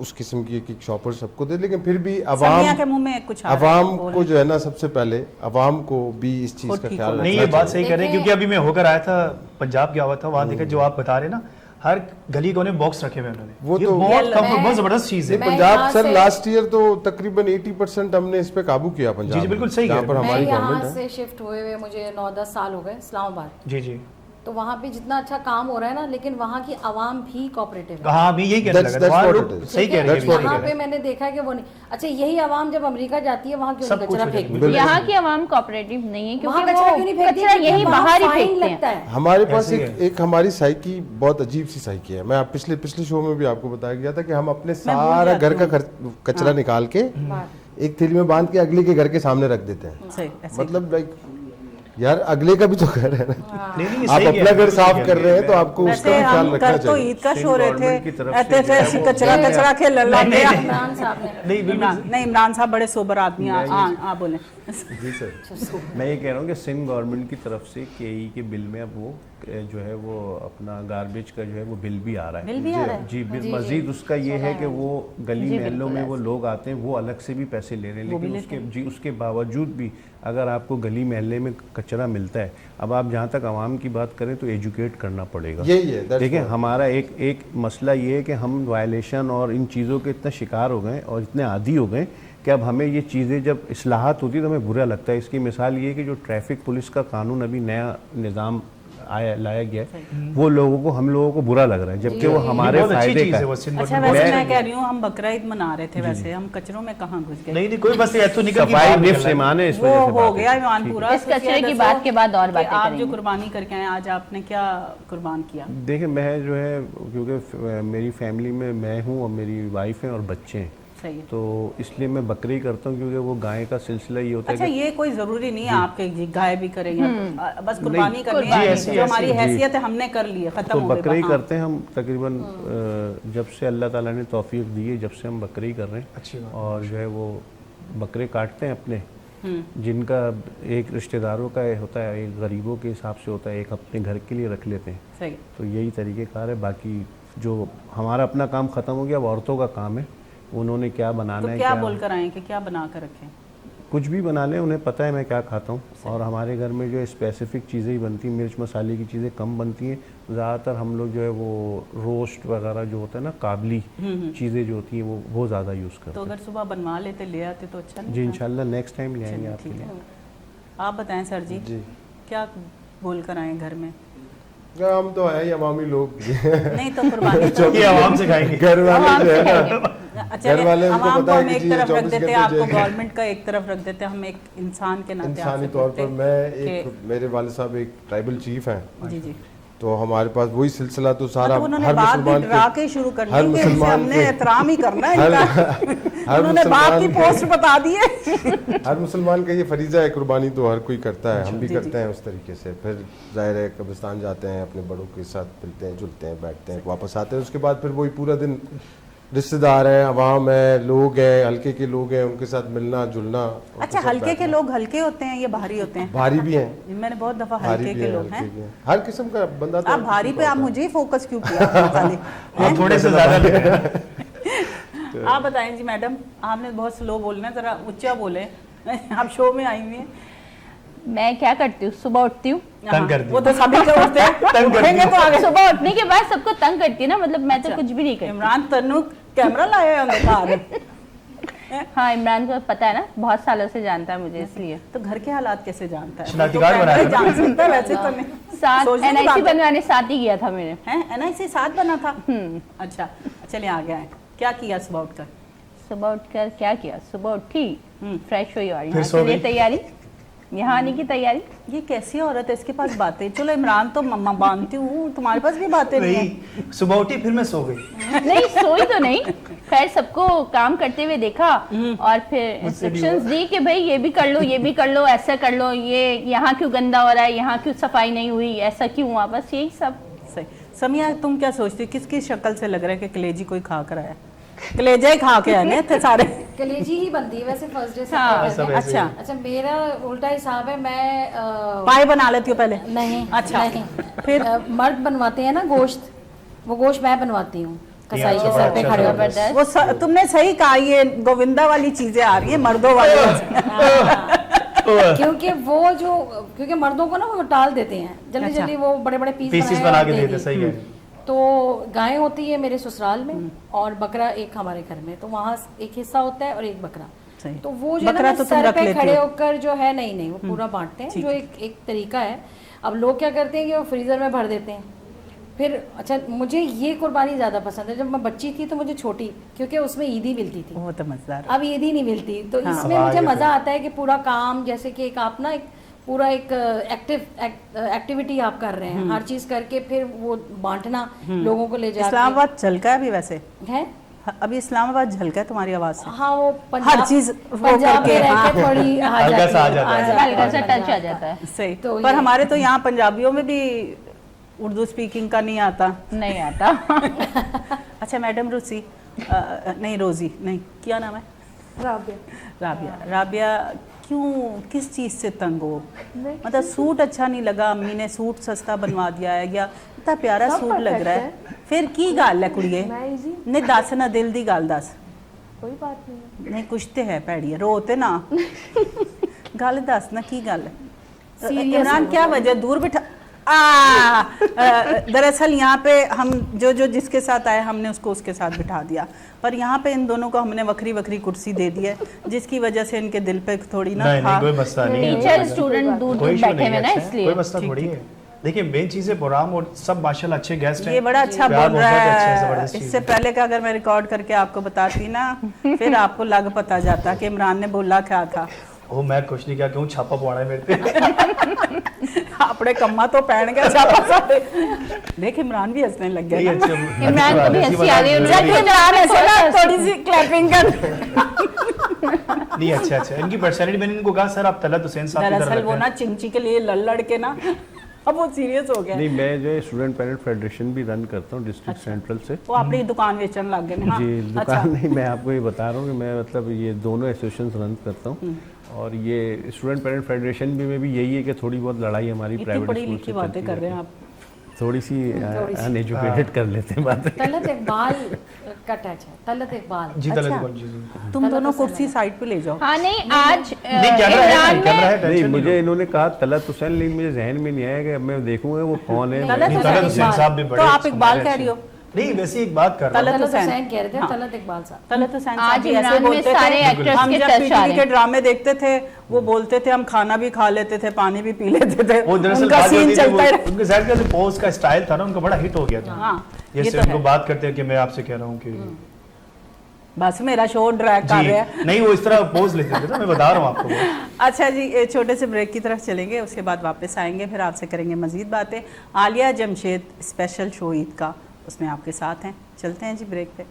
उस किस्म की एक शॉपर सबको दे, लेकिन फिर भी समिया के अवाम मुंह में कुछ आ रहा है, अवाम बोल। को जो है ना सबसे पहले अवाम को भी इस चीज़ खुद का ठीक ख्याल होना नहीं रखना ये बात चाहिए। सही कर रहे हैं, क्योंकि अभी मैं होकर आया था, पंजाब गया हुआ था, वहाँ देखा जो आप बता रहे हैं ना, हर गली कोने बॉक्स रखे हुए उन्होंने, वो ये तो- बहुत मैं- comfort, बहुत जबरदस्त चीज है। मैं पंजाब यहाँ सर से- लास्ट ईयर तो तकरीबन 80% हमने इस पे काबू किया पंजाब जी, बिल्कुल में, सही कह जहाँ रहे पर हैं। मैं हमारी यहाँ गवर्नमेंट है। से शिफ्ट हुए हुए मुझे 9-10 साल हो गए इस्लामाबाद। जी जी तो वहाँ पे जितना अच्छा काम हो रहा है ना, लेकिन वहाँ की आवाम भी कोऑपरेटिव है। हाँ मैं यही कहने That's- लगा that's था, वहाँ what लोग it is. सही कह रहे That's what हैं, it यहाँ is. पे मैंने देखा है कि वो नहीं। अच्छा यही आवाम जब अमेरिका जाती है वहाँ क्यों सब नहीं कुछ कचरा हो फेंकती? जाएगा। बिल्कुल। यहाँ की आवाम कोऑपरेटिव नहीं है वहाँ क्योंकि कचरा क्यों नहीं वो फेंकती? कचरा क्योंकि यही वहाँ बाहर ही फाइन फेंकते लगता हैं। है। हमारे पास ऐसे ही एक हमारी साइकी बहुत अजीब सी साइकी है। मैं पिछले शो में भी आपको बताया गया था कि हम अपने सारा घर का कचरा निकाल के एक थैली में बांध के अगले के घर के सामने रख देते हैं। सही, ऐसे ही। मतलब लाइक यार अगले का भी तो घर है ना, नहीं नहीं आप सही अपना कह घर रहे साफ हैं, कर रहे हैं तो आपको उसका वैसे भी ख्याल हम रखना कर तो चाहिए। ईद का सिंध शो रहे गवर्नमेंट की थे, तरफ ऐसे से जो है ऐसे वो- कचरा कचरा खेल लग गया। इमरान साहब ने नहीं बिल्कुल नहीं इमरान साहब बड़े सोबर आदमी हैं। हाँ बोले। जी सर, मैं ये कह रहा हूँ कि सिंध गवर्नमेंट की तरफ से केई के बिल में अब वो जो है वो अपना गार्बेज का जो है वो बिल भी आ रहा है। बिल भी आ रहा है? जी बिल मजीद उसका ये है कि वो गली महलों में वो लोग आते हैं, वो अलग से भी पैसे ले रहे हैं, लेकिन उसके बावजूद भी अगर आपको गली महल्ले में कचरा मिलता है, अब आप जहाँ तक आवाम की बात करें तो एजुकेट करना पड़ेगा। यही है, that's देखिए what- हमारा एक मसला ये है कि हम वायलेशन और इन चीज़ों के इतना शिकार हो गए और इतने आदी हो गए कि अब हमें ये चीज़ें जब इस्लाहात होती है तो हमें बुरा लगता है। इसकी मिसाल ये है कि जो ट्रैफिक पुलिस का कानून अभी नया निज़ाम लाया गया है वो लोगों को, हम लोगों को बुरा लग रहा है, जबकि वो हमारे बहुत अच्छी फायदे चीज का है है। वो सिल्वर अच्छा में। वैसे मैं कह रही हूँ हम बकरा ईद मना रहे थे, वैसे हम कचरों में कहाँ घुस गए? नहीं कोई बस ये तो निकल के सफाई बाहर निफ्स निकल आए। ईमान है, इस वो वजह से हो बात गया है। ईमान पूरा। इस कचरे की बात के बाद और बातें आप जो करेंगे। कुर्बानी करके आए आज, आपने क्या कुर्बान किया? देखिए मैं जो है, क्योंकि मेरी फैमिली में मैं हूँ और मेरी वाइफ है और बच्चे हैं, सही है। तो इसलिए मैं बकरी करता हूँ, क्योंकि वो गाय का सिलसिला ये होता अच्छा है कि ये कोई जरूरी नहीं है आपके जी गाय भी करेंगे, बस कुर्बानी करनी कुर्बानी है, ऐसी- जो हमारी ऐसी- हैसियत है हमने कर ली है, खत्म तो हो गई बकरी बात। करते हैं हम तकरीबन जब से अल्लाह ताला ने तौफीक दी है, जब से हम बकरी कर रहे हैं। अच्छी बात। और जो है वो बकरे काटते हैं अपने, हम्म। जिनका एक रिश्तेदारों का होता है, एक गरीबों के हिसाब से होता है, एक अपने घर के लिए रख लेते हैं। सही। तो यही तरीक़ेकार है। बाकी जो हमारा अपना काम ख़त्म हो गया, अब औरतों का काम है, उन्होंने क्या बनाना तो है, क्या बोलकर आए कि क्या बना कर रखें? कुछ भी बना लें, उन्हें पता है मैं क्या खाता हूँ। और हमारे घर में जो है स्पेसिफिक चीज़ें ही बनती हैं, मिर्च मसाले की चीज़ें कम बनती हैं। ज़्यादातर हम लोग जो है वो रोस्ट वगैरह जो होता है ना, काबली चीज़ें जो होती हैं वो ज़्यादा यूज़ करते तो हैं। अगर सुबह बनवा लेते ले आते तो अच्छा नहीं जी था? इंशाल्लाह नेक्स्ट टाइम ले आएंगे चलिए, आपके ठीक लिए। है। आप बताएं सर जी, जी क्या बोल कर आए घर में? हम तो है ही अवामी लोग नहीं तो कुर्बानी तो ये आवाम से खाएंगे। घर वाले जो है ना, अच्छा घर वाले उनको आवाम को पता है हम कि एक जी तरफ रख 24 देते हैं, घंटे आपको जेल है। गवर्नमेंट का एक तरफ रख देते हैं, हम एक इंसान के नाते इंसानी आपसे तौर पूछते पर हैं मैं एक, कि- मेरे वाले साहब एक ट्राइबल चीफ हैं, जी जी, तो हमारे पास वही सिलसिला तो सारा मतलब उन्होंने हर बात भी मुसलमान डरा के शुरू कर हर दी कि इनसे मुसलमान हमने के- एहतराम ही करना है हर इनका। हर उन्होंने बाप की मुसलमान पोस्ट बता दी है। हर मुसलमान का ये फरीजा है, कुर्बानी तो हर कोई करता है, हम भी जी, करते हैं उस तरीके से। फिर जाहिर है कब्रिस्तान जाते हैं, अपने बड़ों के साथ मिलते हैं, जुलते हैं, बैठते हैं, वापस आते हैं। उसके बाद फिर वही पूरा दिन रिश्तेदार हैं, अवाम है, लोग हैं, हल्के के लोग हैं, उनके साथ मिलना जुलना। उनके अच्छा साथ हल्के के बैठना। लोग हल्के होते हैं या भारी होते हैं? भारी भी हैं, मैंने बहुत दफा भारी हल्के भी के हैं, लोग हल्के हैं। भी हैं, हर किस्म का बंदा तो आप हर भारी किस्म पे का आप होता है। मुझे ही फोकस क्यों किया आपने खाली? हाँ, थोड़े से ज्यादा लग रहे हैं। आप बताएं जी मैडम, आपने बहुत स्लो बोलना है, जरा ऊंचा बोले। आप शो में आई हुई हैं। मैं क्या करती हूँ, सुबह उठती हूँ, तंग कर दी। वो तो सभी के उठते हैं, तंग कर उठेंगे तो आगे। सुबह उठने के बाद सबको तंग करती है ना, मतलब मैं तो अच्छा। कुछ भी नहीं करती। इमरान तन्नू कैमरा लाए हैं घर। हाँ इमरान को पता है ना, बहुत सालों से जानता है मुझे, इसलिए। तो घर के हालात कैसे जानता है? शनाख्ती तो कार्ड कैमरा बनाया जान सकता है वैसे तो नहीं। साथ सोचने की NIC बात है। बनवाने साथ ही गया था मेरे। हैं NIC साथ बना था? अच्छा चलिए आ गया है। क्या किया सुबह उठकर? सुबह उठकर क्या किया, सुबह उठी, फ्रेश हुई और यहाँ सो के लिए गई। तैयारी, यहाँ आने की तैयारी। ये कैसी औरत है, इसके पास बातें। चलो इमरान तो मम्मा मानती हूँ, तुम्हारे पास भी बातें नहीं है। नहीं सुबह उठी फिर मैं सो गई। नहीं सोई तो नहीं, खैर सबको काम करते हुए देखा और फिर इंस्ट्रक्शंस दी कि भाई ये भी कर लो, ये भी कर लो, ऐसा कर लो, ये यहाँ क्यों गंदा हो रहा है, यहाँ क्यों सफाई नहीं हुई, ऐसा क्यों हुआ, बस यही सब। सही। समिया तुम क्या सोचती हो, किसकी शक्ल से लग रहा है कि कलेजी कोई खा कर आया? कलेजा ही खा के आए ना थे सारे। कलेजी ही बनती है वैसे फर्स्ट डे से। हाँ, सब ऐसे अच्छा अच्छा मेरा उल्टा हिसाब है, मैं पाए बना लेती हो पहले? नहीं अच्छा। नहीं। फिर? मर्द बनवाते हैं ना गोश्त, वो गोश्त मैं बनवाती हूँ कसाई के अच्छा, सर पे अच्छा, खड़े अच्छा। होकर। जबरदस्त। तुमने सही कहा, ये गोविंदा वाली चीजें आ रही है मर्दों वाली। क्योंकि वो जो, क्योंकि मर्दों को ना वो टाल देते हैं जल्दी अच्छा। जल्दी, वो बड़े बड़े पीसेस बना के देते, सही है। तो गाय होती है मेरे ससुराल में और बकरा एक हमारे घर में, तो वहाँ एक हिस्सा होता है और एक बकरा। सही। तो वो जो है बकरा ना तो तुम सर रख पे लेती खड़े हो। होकर जो है, नहीं वो पूरा बांटते हैं, ठीक जो एक तरीका है। अब लोग क्या करते हैं कि वो फ्रीजर में भर देते हैं। फिर अच्छा मुझे ये कुर्बानी ज्यादा पसंद है, जब मैं बच्ची थी तो मुझे छोटी, क्योंकि उसमें ईदी मिलती थी, वो तो मजेदार। अब ईदी नहीं मिलती, तो हाँ। इसमें अब मुझे आगे मजा आता है कि पूरा काम, जैसे कि एक आप ना एक पूरा एक एक्टिविटी आप कर रहे हैं, हर चीज करके फिर वो बांटना लोगों को ले जाके इस्लामाबाद झलका है अभी वैसे? है। अभी इस्लामाबाद झलका है तुम्हारी आवाज से। हाँ वो पंजाब, चीज वो पंजाब में करके, रह हाँ। के थोड़ी आ हल्का जाती सा आ है, जाता है। हल्का सा टच आ जाता है। सही। तो पर ये- हमारे तो यहाँ पंजाबियों में भी उर्दू स्पीकिंग का नहीं आता। नहीं आता। अच्छा मैडम रूसी नहीं रोजी नहीं, क्या नाम है? राबिया। राबिया क्यों, किस चीज़ से तंग हो? मतलब सूट अच्छा नहीं लगा, अम्मी ने सूट सस्ता बनवा दिया है, या इतना प्यारा सूट लग रहा है, फिर की गल है कुड़िए? नहीं दस ना, दिल दी गल दस। कोई बात नहीं। नहीं कुछ ते है भैड़ी है, रोते ना। गल दस ना, की गल है? Serious इमरान है क्या वो। वजह, दूर बिठा दरअसल यहाँ पे हम जो जिसके साथ आए हमने उसको उसके साथ बिठा दिया, पर यहाँ पे इन दोनों को हमने वक्री वक्री कुर्सी दे दी है, जिसकी वजह से इनके दिल पे थोड़ी ना नहीं था। कोई मसला नहीं है। टीचर स्टूडेंट दूर कोई दूर issue बैठे नहीं हुए है, ना, अच्छा है। इसलिए। कोई मसला ठीक, थोड़ी ठीक। है। देखिए मेन चीज है प्रोग्राम और सब माशाल्लाह अच्छे गेस्ट हैं। ये बड़ा अच्छा प्यार बोल रहा मोहब्बत अच्छा है। जबरदस्त चीज़ इससे है। पहले का अगर मैं रिकॉर्ड करके आपको बताती ना फिर आपको लग पता जाता कि इमरान ने बोला क्या था। ओ मैं कुछ नहीं किया, क्यों छापा पड़ा है मेरे पे। आपने कम्मा तो पहन गया छापा सारे। देख इमरान भी हंसने लग गया नहीं, ना। अच्छी- इमरान को भी अच्छी हंसी बात आ रही है। है। जब इमरान हंसे ना थोड़ी सी क्लैपिंग कर। नहीं अच्छा इनकी पर्सनैलिटी, मैंने इनको कहा सर आप तलत हुसैन साहब की तरह दरअसल वो लगते ना हैं। चिंची के लिए लड़ के ना अब वो सीरियस हो गया। नहीं, मैं जो है स्टूडेंट पेरेंट फेडरेशन भी रन करता हूँ डिस्ट्रिक्ट सेंट्रल से। वो अपनी दुकान बेचने लग गए हाँ। जी अच्छा। दुकान नहीं, मैं आपको ये बता रहा हूँ कि मैं मतलब ये दोनों एसोसिएशन रन करता हूँ और ये स्टूडेंट पेरेंट फेडरेशन में भी यही है कि थोड़ी बहुत लड़ाई हमारी इतनी प्राइवेट पढ़ी स्कूल लिखी से बातें चलती कर रहे हैं रहती आप। है। थोड़ी सी अनएजुकेटेड कर लेते हैं बातें। तलत इकबाल का टच है, तलत इकबाल। जी तलत अच्छा। इकबाल, जी जी। तुम दोनों कुर्सी साइड पे ले जाओ। हाँ नहीं आज नहीं कैमरा इमरान है, कैमरा है, नहीं, टेंशन मुझे लो। इन्होंने कहा तलत हुसैन, लेकिन मुझे जहन में नहीं आया कि अब मैं देखूंगा वो कौन है। तलत नहीं, हुसैन तलत हुसैन इकबाल। साहब भी तो बड़े आप इकबाल हमारे कह अच्छे। रही हो। नहीं वैसे एक बात कर रहा हूँ। तलत तलत हुसैन। हुसैन कह रहे थे, हाँ। तलत इकबाल साहब। तलत हुसैन आज साहब भी ऐसे इमरान में बोलते सारे थे। एक्टर्स हम के जब टच आ पीटीवी रहे के हैं। ड्रामे देखते थे वो बोलते थे हम खाना भी खा लेते थे पानी भी पी लेते थे। वो दरअसल उनका बात सीन होती थी, चलता वो- है। उनके जाहिर का जो पोज का स्टाइल था ना उनका बड़ा हिट हो गया था। हाँ ये जैसे तो उनको है। बात करते हैं कि मैं आपसे कह रहा हूँ कि बस मेरा शो ड्रैग कर रहा है। जी नहीं वो इस तरह पोज लेते थे ना, मैं बता रहा हूँ आपको वो। अच्छा जी एक छोटे से ब्रेक की तरफ चलेंगे, उसके बाद वापस आएंगे, फिर आपसे करेंगे मजीद बातें। आलिया जमशेद स्पेशल शो ईद का, उसमें आपके साथ हैं। चलते हैं जी ब्रेक पे।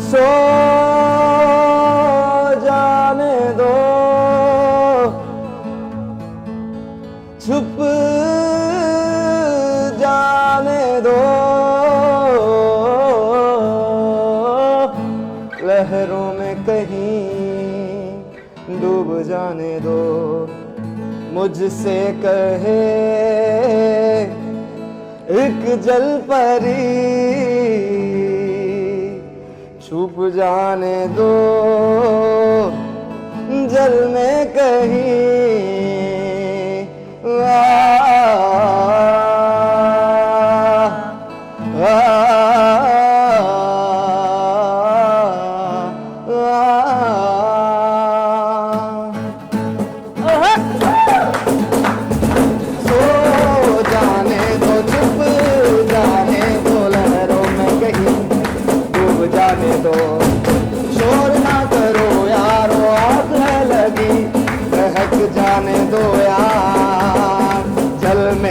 सो जाने दो, छुप जाने दो, लहरों में कहीं डूब जाने दो, मुझसे कहे एक जल परी छुप जाने दो, जल में कहीं आ, आ, आ,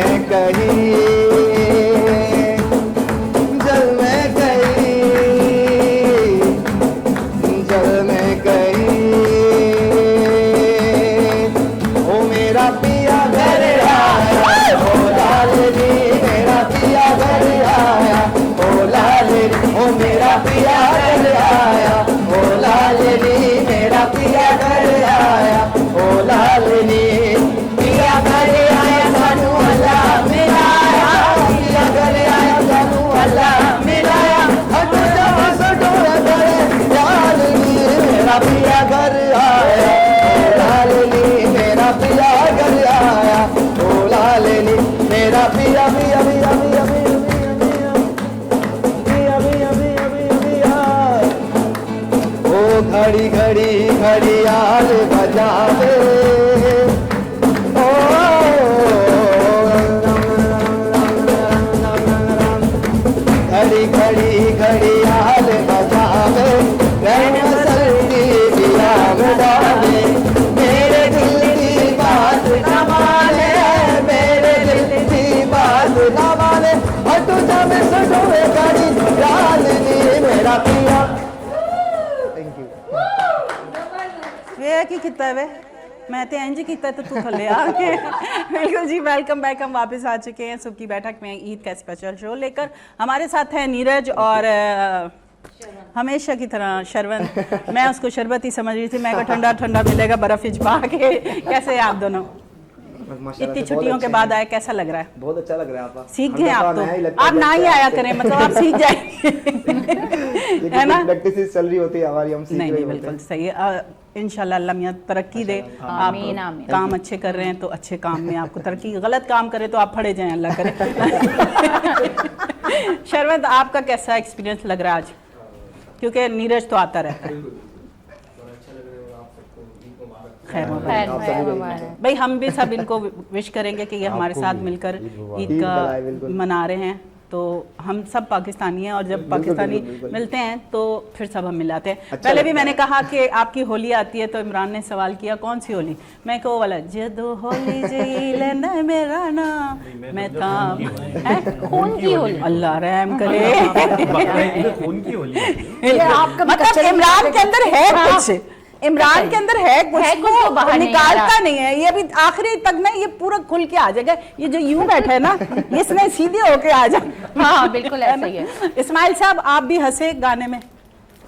में कहीं, जल में कहीं, जल में कहीं, ओ मेरा पिया घर आया, ओ लालनी मेरा पिया घर आया, ओ लालनी, ओ मेरा पिया घर आया, ओ लालनी मेरा पिया घर आया, ओ लालनी पिया घर आया सानू अल्लाह मिलाया, पिया घर आया सानू अल्लाह मिलाया, हटो जाओ सटो घर लालनी मेरा पिया घर आया, ओ लालनी मेरा पिया घर आया, ओ लालनी मेरा पिया पिया पिया पिया पिया पिया पिया पिया पिया, ओ घड़ी घड़ी घड़ियाल बजावे, ओ घड़ी घड़ी घड़ियाल बजावे, रंग सर्दी विराम डाले, मेरे दिल की बात न माने, मेरे दिल की बात न माने, हटो जा मैं सटोए गाड़ी लालनी मेरा पिया। Thank you. वे की किता है वे मैं तो इंज किता तो तू थले आ गए। बिल्कुल जी, वेलकम बैक। हम वापस आ चुके हैं सुबह की बैठक में ईद का स्पेशल शो लेकर। हमारे साथ है नीरज और हमेशा की तरह शरवण। मैं उसको शरबत ही समझ रही थी, मैं को ठंडा ठंडा मिलेगा बर्फ इचपा के। कैसे हैं आप दोनों? इतनी छुट्टियों के बाद आए, कैसा लग रहा है? बहुत अच्छा लग रहा है। आप सीख गए आप तो, आप ना ही आया करें, मतलब आप सीख जाएंगे है ना? प्रैक्टिस चल रही होती है हमारी, हम सीख नहीं रहे नहीं, होते हैं। बिल्कुल सही है। इंशाल्लाह अल्लाह मियां तरक्की दे। आप आमीन, आमीन। काम अच्छे कर रहे हैं तो अच्छे काम में आपको तरक्की, गलत काम करें तो आप फड़े जाएं, अल्लाह करे। शरवत, आपका कैसा एक्सपीरियंस लग रहा है आज? क्योंकि नीरज तो आता रहता है। खैर खैर मुबारक। भाई हम भी सब इनको विश करेंगे कि ये हमारे साथ मिलकर ईद का मना रहे हैं। तो हम सब पाकिस्तानी हैं और जब पाकिस्तानी मिलते हैं तो फिर सब हम मिलाते हैं। अच्छा पहले भी मैंने कहा कि आपकी होली आती है तो इमरान ने सवाल किया कौन सी होली, मैं को वाला जदो होली जी लेना मेरा ना मैं काम खून की होली। अल्लाह रहम करे। खून की होली ये आपका मतलब इमरान के अंदर है कुछ, इमरान के अंदर है कुछ, है कुछ तो बाहर नहीं आ निकालता रहा। नहीं है। ये अभी आखिरी तक ना ये पूरा खुल के आ जाएगा। ये जो यूं बैठा है ना, इसमें सीधे होके आ जाए। हाँ बिल्कुल ऐसा ही है। इस्माइल साहब, आप भी हंसे गाने में,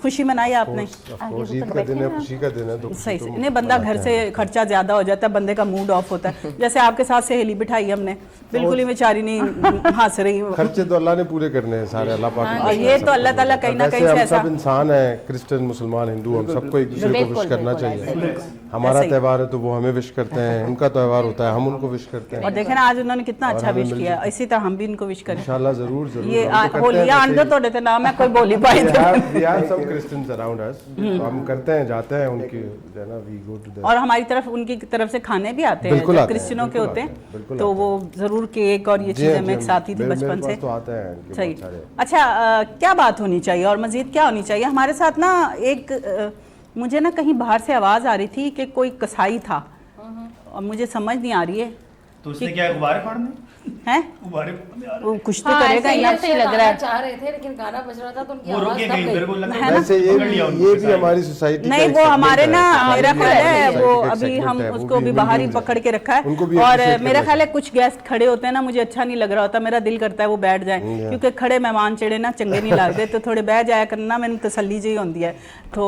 खुशी मनाई आपने? ईद का दिन है, खुशी का दिन है तो सही से नहीं, बंदा घर से खर्चा ज्यादा हो जाता है, बंदे का मूड ऑफ होता है। जैसे आपके साथ सहेली बिठाई हमने, बिल्कुल ही बेचारी नहीं हंस रही। खर्चे तो अल्लाह ने पूरे करने हैं सारे, अल्लाह पाक और ये तो अल्लाह ताला कहीं ना कहीं से हम ऐसा सब इंसान हैं, क्रिश्चियन मुसलमान हिंदू, हम सबको एक दूसरे को बिल्कुल, विश करना बिल्कुल, चाहिए। हमारा ऐसे ही। त्यौहार है तो वो हमें विश करते हैं, उनका त्यौहार होता है हम उनको विश करते और हैं। देखे ना आज उन्होंने कितना अच्छा हमें विश किया, इसी तरह हम भी इनको विश करें। इंशाल्लाह जरूर जरूर ये हम तो करते होली हैं आंदो तोड़े थे ना, मैं कोई बोली पाई We थी। have some Christians around us, तो हम करते हैं, जाते हैं उनकी जो है ना, we go to the और हमारी तरफ उनकी तरफ से खाने भी आते हैं बिल्कुल जो आते हैं, क्रिश्चियनों के बिल्कुल होते आते हैं, हैं, बिल्कुल तो आते वो जरूर केक और ये जी चीजें हाँ, मैं जी साथ ही थी मेरे बचपन से। पास तो आते हैं इनके सही। बहुत सारे। अच्छा, क्या बात होनी चाहिए और मजीद क्या होनी चाहिए? हमारे साथ ना एक मुझे ना कहीं बाहर से आवाज आ रही थी कि कोई कसाई था और मुझे समझ नहीं आ रही है तो उसने क्या गुब्बारे फाड़ने हैं, गुब्बारे फाड़ने आ रहे वो कुछ तो हाँ, करेगा ऐसे ही ही ना। ऐसे ही लग रहा है। चाह रहे थे लेकिन गाना बज रहा था तो उनकी वो आवाज रुके दब गई, गई। मेरे को लगता है ना? वैसे ये भी हमारी सोसाइटी नहीं, वो हमारे ना मेरा ख्याल है सोसाइटी वो का एक अभी segment हम है, वो उसको भी भी बाहर ही उनको पकड़ के रखा उनको है। भी और appreciate मेरा करना ख्याल है कुछ गेस्ट खड़े होते हैं ना, मुझे अच्छा नहीं लग रहा होता, मेरा दिल करता है वो बैठ जाए, क्योंकि खड़े मेहमान चढ़े ना चंगे नहीं लगते, तो थोड़े बैठ जाया करना, मैंने तसल्ली जी होती है। तो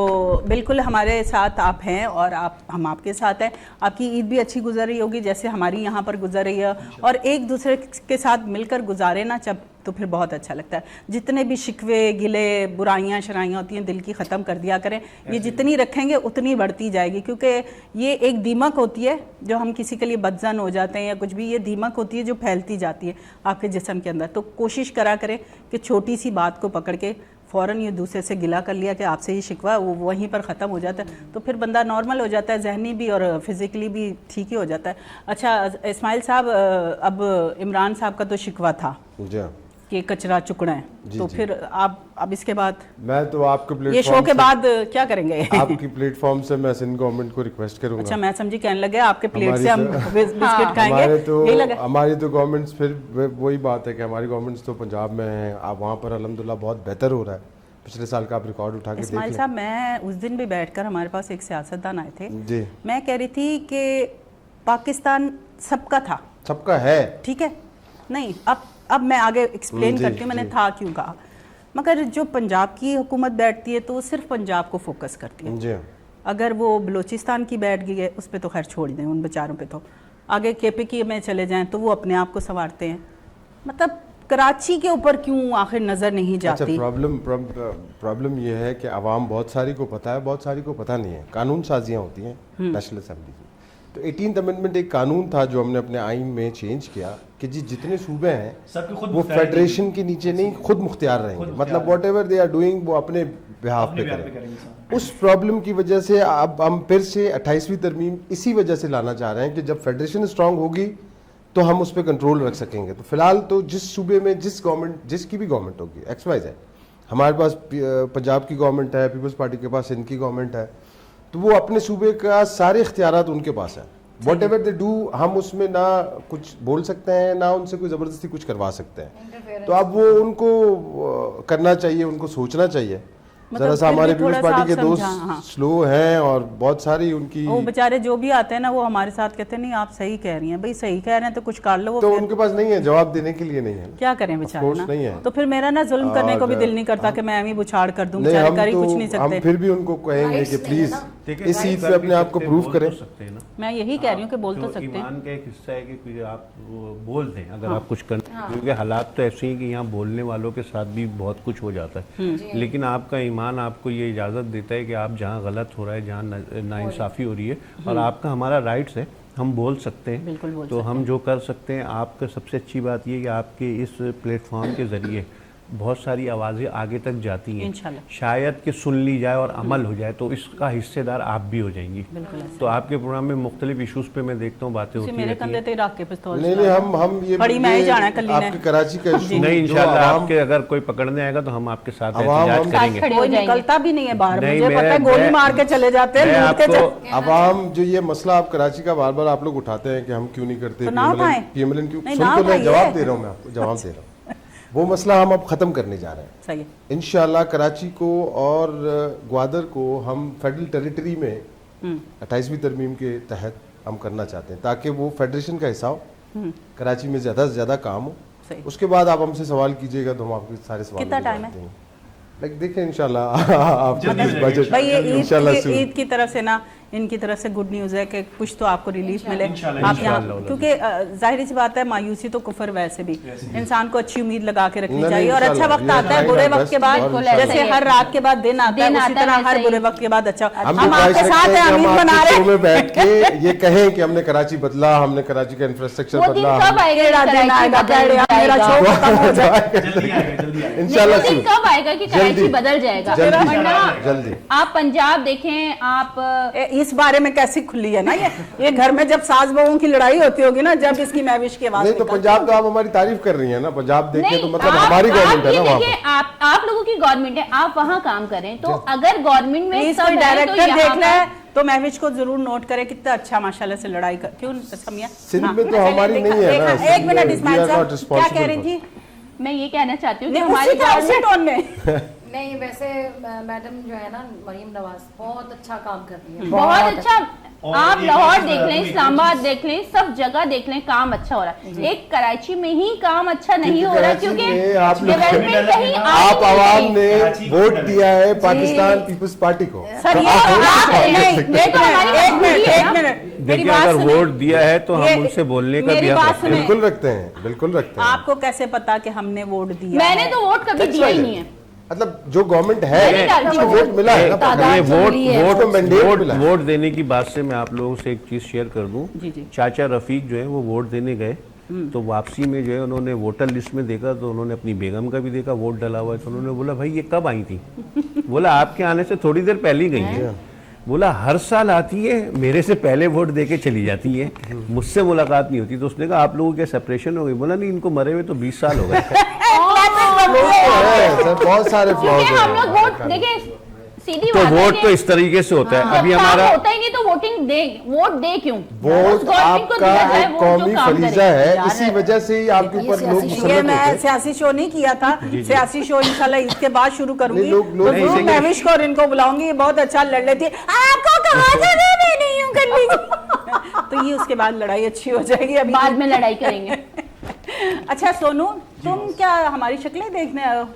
बिल्कुल हमारे साथ आप हैं और हम आपके साथ हैं। आपकी ईद भी अच्छी गुजर रही होगी जैसे हमारी यहाँ पर गुजर रही है, और एक दूसरे के साथ मिलकर गुजारे ना जब, तो फिर बहुत अच्छा लगता है। जितने भी शिकवे गिले बुराइयां शराइयाँ होती हैं दिल की ख़त्म कर दिया करें, ये जितनी रखेंगे उतनी बढ़ती जाएगी, क्योंकि ये एक दीमक होती है जो हम किसी के लिए बदजन हो जाते हैं या कुछ भी, ये दीमक होती है जो फैलती जाती है आपके जिस्म के अंदर। तो कोशिश करा करें कि छोटी सी बात को पकड़ के फ़ौरन ये दूसरे से गिला कर लिया कि आपसे ये शिकवा, वो वहीं पर ख़त्म हो जाता है, तो फिर बंदा नॉर्मल हो जाता है, जहनी भी और फिज़िकली भी ठीक ही हो जाता है। अच्छा इस्माइल साहब, अब इमरान साहब का तो शिकवा था, जी हाँ। कि कचरा चुकना है, जी, तो जी। फिर आप अब इसके बाद मैं तो आपके ये शो प्लेटफॉर्म के बाद क्या करेंगे? आपकी प्लेटफॉर्म से मैं सिंध गवर्नमेंट को रिक्वेस्ट करूंगा। अच्छा, मैं समझी कहने लगे आपके प्लेट हमारी से हम तो- बिस्किट खाएंगे, यही लगा। हमारी तो गवर्नमेंट्स फिर वही बात है कि हमारी गवर्नमेंट्स तो पंजाब में हैं, आप वहाँ पर अल्हम्दुलिल्लाह बहुत बेहतर हो रहा है। पिछले साल का आप रिकॉर्ड उठा के देख इस्माइल लें। साहब, मैं उस दिन भी बैठकर, हमारे पास एक सियासतदान आए थे, जी, मैं कह रही थी कि पाकिस्तान सबका था, सबका है। ठीक है, नहीं अब मैं आगे एक्सप्लेन जी, करती हूँ मैंने जी। था क्यों कहा। मगर जो पंजाब की हुकूमत बैठती है तो वो सिर्फ पंजाब को फोकस करती है। जी, अगर वो बलूचिस्तान की बैठ गई है, उस पर तो खैर छोड़ दें, उन बेचारों पे तो आगे केपी की में चले जाएं तो वो अपने आप को संवारते हैं। मतलब कराची के ऊपर क्यों आखिर नज़र नहीं अच्छा, जाती? प्रॉब्लम ये है कि आवाम बहुत सारी को पता है, बहुत सारी को पता नहीं है। कानून साजियाँ होती हैं नेशनल असेंबली की। तो 18th अमेंडमेंट एक कानून था जो हमने अपने आइन में चेंज किया कि जी जितने सूबे हैं सबके खुद वो मुख्तियार फेडरेशन के नीचे नहीं, खुद मुख्तियार रहेंगे। मतलब whatever they are doing वो अपने बिहाफ पे करें। उस प्रॉब्लम की वजह से अब हम फिर से 28वीं तरमीम इसी वजह से लाना चाह रहे हैं कि जब फेडरेशन स्ट्रांग होगी तो हम उस पर कंट्रोल रख सकेंगे। तो फिलहाल तो जिस सूबे में जिस गवर्नमेंट, जिसकी भी गवर्नमेंट होगी, XYZ, हमारे पास पंजाब की गवर्नमेंट है, पीपल्स पार्टी के पास इनकी गवर्नमेंट है, तो वो अपने सूबे का सारे इख्तियारात उनके पास है। वॉट एवर दे डू, हम उसमें ना कुछ बोल सकते हैं ना उनसे कोई ज़बरदस्ती कुछ करवा सकते हैं। तो अब वो उनको करना चाहिए, उनको सोचना चाहिए। मतलब जरा सा फिर भी हमारे थोड़ा पीपल्स सा पार्टी के आप दोस्त समझा, हाँ। स्लो हैं और बहुत सारी उनकी, वो बेचारे जो भी आते हैं ना, वो हमारे साथ कहते हैं नहीं आप सही कह रही हैं। भाई सही कह रहे हैं तो कुछ कर लो। वो तो फिर उनके पास नहीं है, जवाब देने के लिए नहीं है। क्या करें बेचारे course ना, नहीं है। तो फिर मेरा ना जुल्म करने को भी और- दिल नहीं करता कि मैं भी बुछाड़ कर दूं, नहीं, बेचारे हम कर ही कुछ नहीं तो हम सकते। फिर भी उनको कहेंगे Rights कि नहीं है प्लीज ना। देखिए, इस सीट पे अपने आप को प्रूव करें। सकते हैं ना, मैं यही कह रही हूँ कि बोल तो जो सकते हैं। ईमान का एक हिस्सा है कि कोई आप वो बोल दें अगर आप कुछ कर, क्योंकि हालात तो ऐसे हैं कि यहाँ बोलने वालों के साथ भी बहुत कुछ हो जाता है। लेकिन आपका ईमान आपको ये इजाज़त देता है कि आप जहाँ गलत हो रहा है, जहाँ नाइंसाफ़ी हो रही है, और आपका हमारा राइट्स है, हम बोल सकते हैं। बिल्कुल बोल तो हम जो कर सकते हैं, आपका सबसे अच्छी बात ये है कि आपके इस प्लेटफॉर्म के ज़रिए बहुत सारी आवाज़ें आगे तक जाती हैं, इंशाल्लाह। शायद कि सुन ली जाए और अमल हो जाए, तो इसका हिस्सेदार आप भी हो जाएंगी। तो आपके प्रोग्राम में मुख्तलिफ इशूज़ पे मैं देखता हूँ बातें होती मेरे रहती कंधे हैं। ते रख के पिस्तौल नहीं चला हम ये बड़ी मैं ही जाना है कल्ली ने। आपके कराची का इशू नहीं, जो इंशाल्लाह आवाम- आपके अगर कोई पकड़ने आएगा तो हम आपके साथ आवाम एहतजाज हम- करेंगे। खड़े हो कोई जाएंगे। निकलता भी नहीं है बाहर, नहीं, मुझे पता है, मैं- गोली मार के चले जाते हैं, मैं लूट के आपको- आवाम जो ये मसला आप कराची का बार बार आप लोग उठाते हैं कि हम क्यों नहीं करते, तो ना उठाएं। PMLN क्यों, नहीं, सुन ना तो मैं उठाइए। जवाब दे रहा हूँ, मैं आपको जवाब दे रहा हूँ। वो मसला हम अब ख़त्म करने जा रहे हैं सही है। इंशाल्लाह। कराची को और ग्वादर को हम फेडरल टेरिटरी में 28वीं तरमीम के तहत हम करना चाहते हैं, ताकि वो फेडरेशन का हिस्सा हो, कराची में ज़्यादा से ज़्यादा काम हो। सही। उसके बाद आप हमसे सवाल कीजिएगा तो हम आपके सारे सवाल कितना टाइम है? लाइक देखें इंशाल्लाह आपके बजट भाई ये इंशाल्लाह soon। ईद की तरफ से ना, इनकी तरफ से गुड न्यूज़ है कि कुछ तो आपको रिलीफ मिले। इंशाल्लाह, आप यहाँ, इंशाल्लाह। क्योंकि जाहिर सी बात है, मायूसी तो कुफर वैसे भी, इंसान को अच्छी उम्मीद लगा के रखनी नहीं, चाहिए। और अच्छा इंशाल्लाह, वक्त we are आता है trying बुरे our वक्त best के बाद, और इंशाल्लाह। जैसे हर रात के बाद दिन आता है, दिन उसी आता तरह है, हर सही। बुरे वक्त के बाद अच्छा। हम हम ये आपके ख्वाहिश साथ रखते हैं, हैं कि अमीर हम बना आपके रहे शो हैं। में बैठ के ये कहें कि हमने कराची बदला, हमने कराची का इंफ्रास्ट्रक्चर वो दिन बदला। कब आएगा केड़ा कि दिन कराची आएगा, बदल मेरा जाएगा? शो खत्म हो जाए। जल्दी आएगा, जल्दी आएगा। इंशाल्लाह वो दिन soon। कब आएगा कि कराची जल्दी। बदल जाएगा? जल्दी। वरना जल्दी। आप पंजाब देखें, आप इस बारे में कैसी खुली है ना ये घर में जब सास बहुओं की लड़ाई होती होगी ना, जब इसकी मैविश की आवाज नहीं तो निकलती पंजाब तो आप हमारी तारीफ कर रही हैं ना, पंजाब देखें नहीं, तो मतलब आप- हमारी आप गवर्नमेंट है ये ना वहाँ देखिए, पर। आप लोगों की गवर्नमेंट है, आप वहाँ काम करें। तो अगर गवर्नमेंट में प्लीज सब कोई है, तो डायरेक्टर यहाँ देख पर- ले तो महविश को जरूर नोट करे कितना अच्छा माशाल्लाह से लड़ाई कर, क्यों समिया? सिंध हाँ, में तो अच्छा, हमारी देखा- नहीं है ना, देखा, एक सिंध में मिनट we इस्माइल are साहब not क्या responsible कह रही for- मैं थी? ये कहना चाहती हूँ कि नहीं, हमारी उसी तरह से गवर्नमेंट टोन में नहीं वैसे मैडम जो है ना मरीम नवाज बहुत अच्छा काम कर रही है, बहुत अच्छा। और आप एक लाहौर चीज़ देख मैं लें, आपको एक इस्लामाबाद चीज़- देख लें, सब जगह देख लें, काम अच्छा हो रहा है। एक कराची में ही काम अच्छा नहीं क्योंकि हो रहा, कराची क्योंकि में आप लोग- डेवलपमेंट कहीं आप आ आवाम नहीं ने कराची वोट की दिया है पाकिस्तान पीपल्स पार्टी को। सर ये आप- आप आप- नहीं, ये तो हमारी एक मिनट मजबूरी है एक ना। मिनट मेरी देखिए, बात अगर सुने। वोट दिया है तो ये- हम उनसे बोलने का मेरी भी हक बात रखते हैं। सुने। बिल्कुल रखते हैं, बिल्कुल रखते हैं। आपको कैसे पता कि हमने वोट दिया मैंने है? तो वोट कभी That's दिया ही right. नहीं है। मतलब जो गवर्नमेंट मैं नहीं है डालती उसको हूँ। वोट मिला है ना, ये उसको mandate मिला है। वोट देने की बात से मैं आप लोगों से एक चीज़ शेयर कर दूं। जी, जी। चाचा रफीक जो है वो वोट देने गए, तो वापसी में जो है उन्होंने वोटर लिस्ट में देखा, तो उन्होंने अपनी बेगम का भी देखा वोट डला हुआ है, तो उन्होंने बोला भाई ये कब आई थी? बोला आपके आने से थोड़ी देर पहले ही गई है। बोला हर साल आती है, मेरे से पहले वोट दे के चली जाती है, मुझसे मुलाकात नहीं होती। तो उसने कहा आप लोगों के सेपरेशन हो गई? बोला नहीं, इनको मरे हुए तो 20 साल हो गए। फ्लॉज तो है सर, बहुत सारे फ्लॉज क्योंकि हम लोग वोट हैं। देखिए सीधी तो बात है वोट कि तो इस तरीके से होता है जब अभी काम हमारा होता ही नहीं तो वोट दे क्यों? वोट उस गवर्नमेंट को आपका दिया जाए, एक वो जो कौमी काम फरीजा करे। है, यार, इसी वजह से ही आपके ऊपर लोग सियासी मुसल्लत ये होते मैं हैं। सियासी शो नहीं किया था, सियासी शो इंशाल्लाह इसके बाद शुरू करूंगी। नहीं, लोग- तो नहीं, जरूर देंगे। महविश को और इनको बुलाऊंगी, ये बहुत अच्छा लड़ लेती है। आपको कहा था ना मैं नहीं हूं कर लीजिए। तो ये उसके बाद लड़ाई अच्छी हो जाएगी। अभी बाद में लड़ाई करेंगे। अच्छा सोनू, तुम क्या हमारी शक्लें देखने आए हो?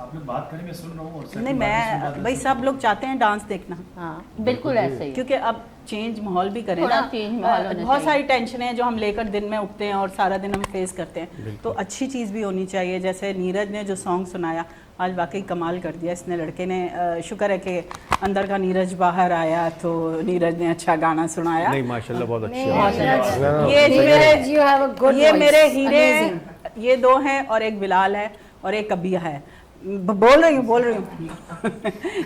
आप लोग बात करें, मैं सुन रहा हूँ और सर नहीं, की बातें सुन रहा मैं था। भाई सब लोग चाहते हैं डांस देखना, बिल्कुल ऐसे ही। क्योंकि अब चेंज माहौल भी करें थोड़ा ना। change माहौल होना बहुत चाहिए। सारी टेंशन है जो हम लेकर दिन में उठते हैं और सारा दिन हम फेस करते हैं, तो अच्छी चीज़ भी होनी चाहिए। जैसे नीरज ने जो सॉन्ग सुनाया आज वाकई कमाल कर दिया इसने लड़के ने। शुक्र है कि अंदर का नीरज बाहर आया, तो नीरज ने अच्छा गाना सुनाया। नहीं माशाल्लाह बहुत अच्छी नहीं, है। ये मेरे you have a good ये voice. मेरे हीरे Amazing. ये दो हैं और एक बिलाल है और एक कबिया है। बोल रही हूँ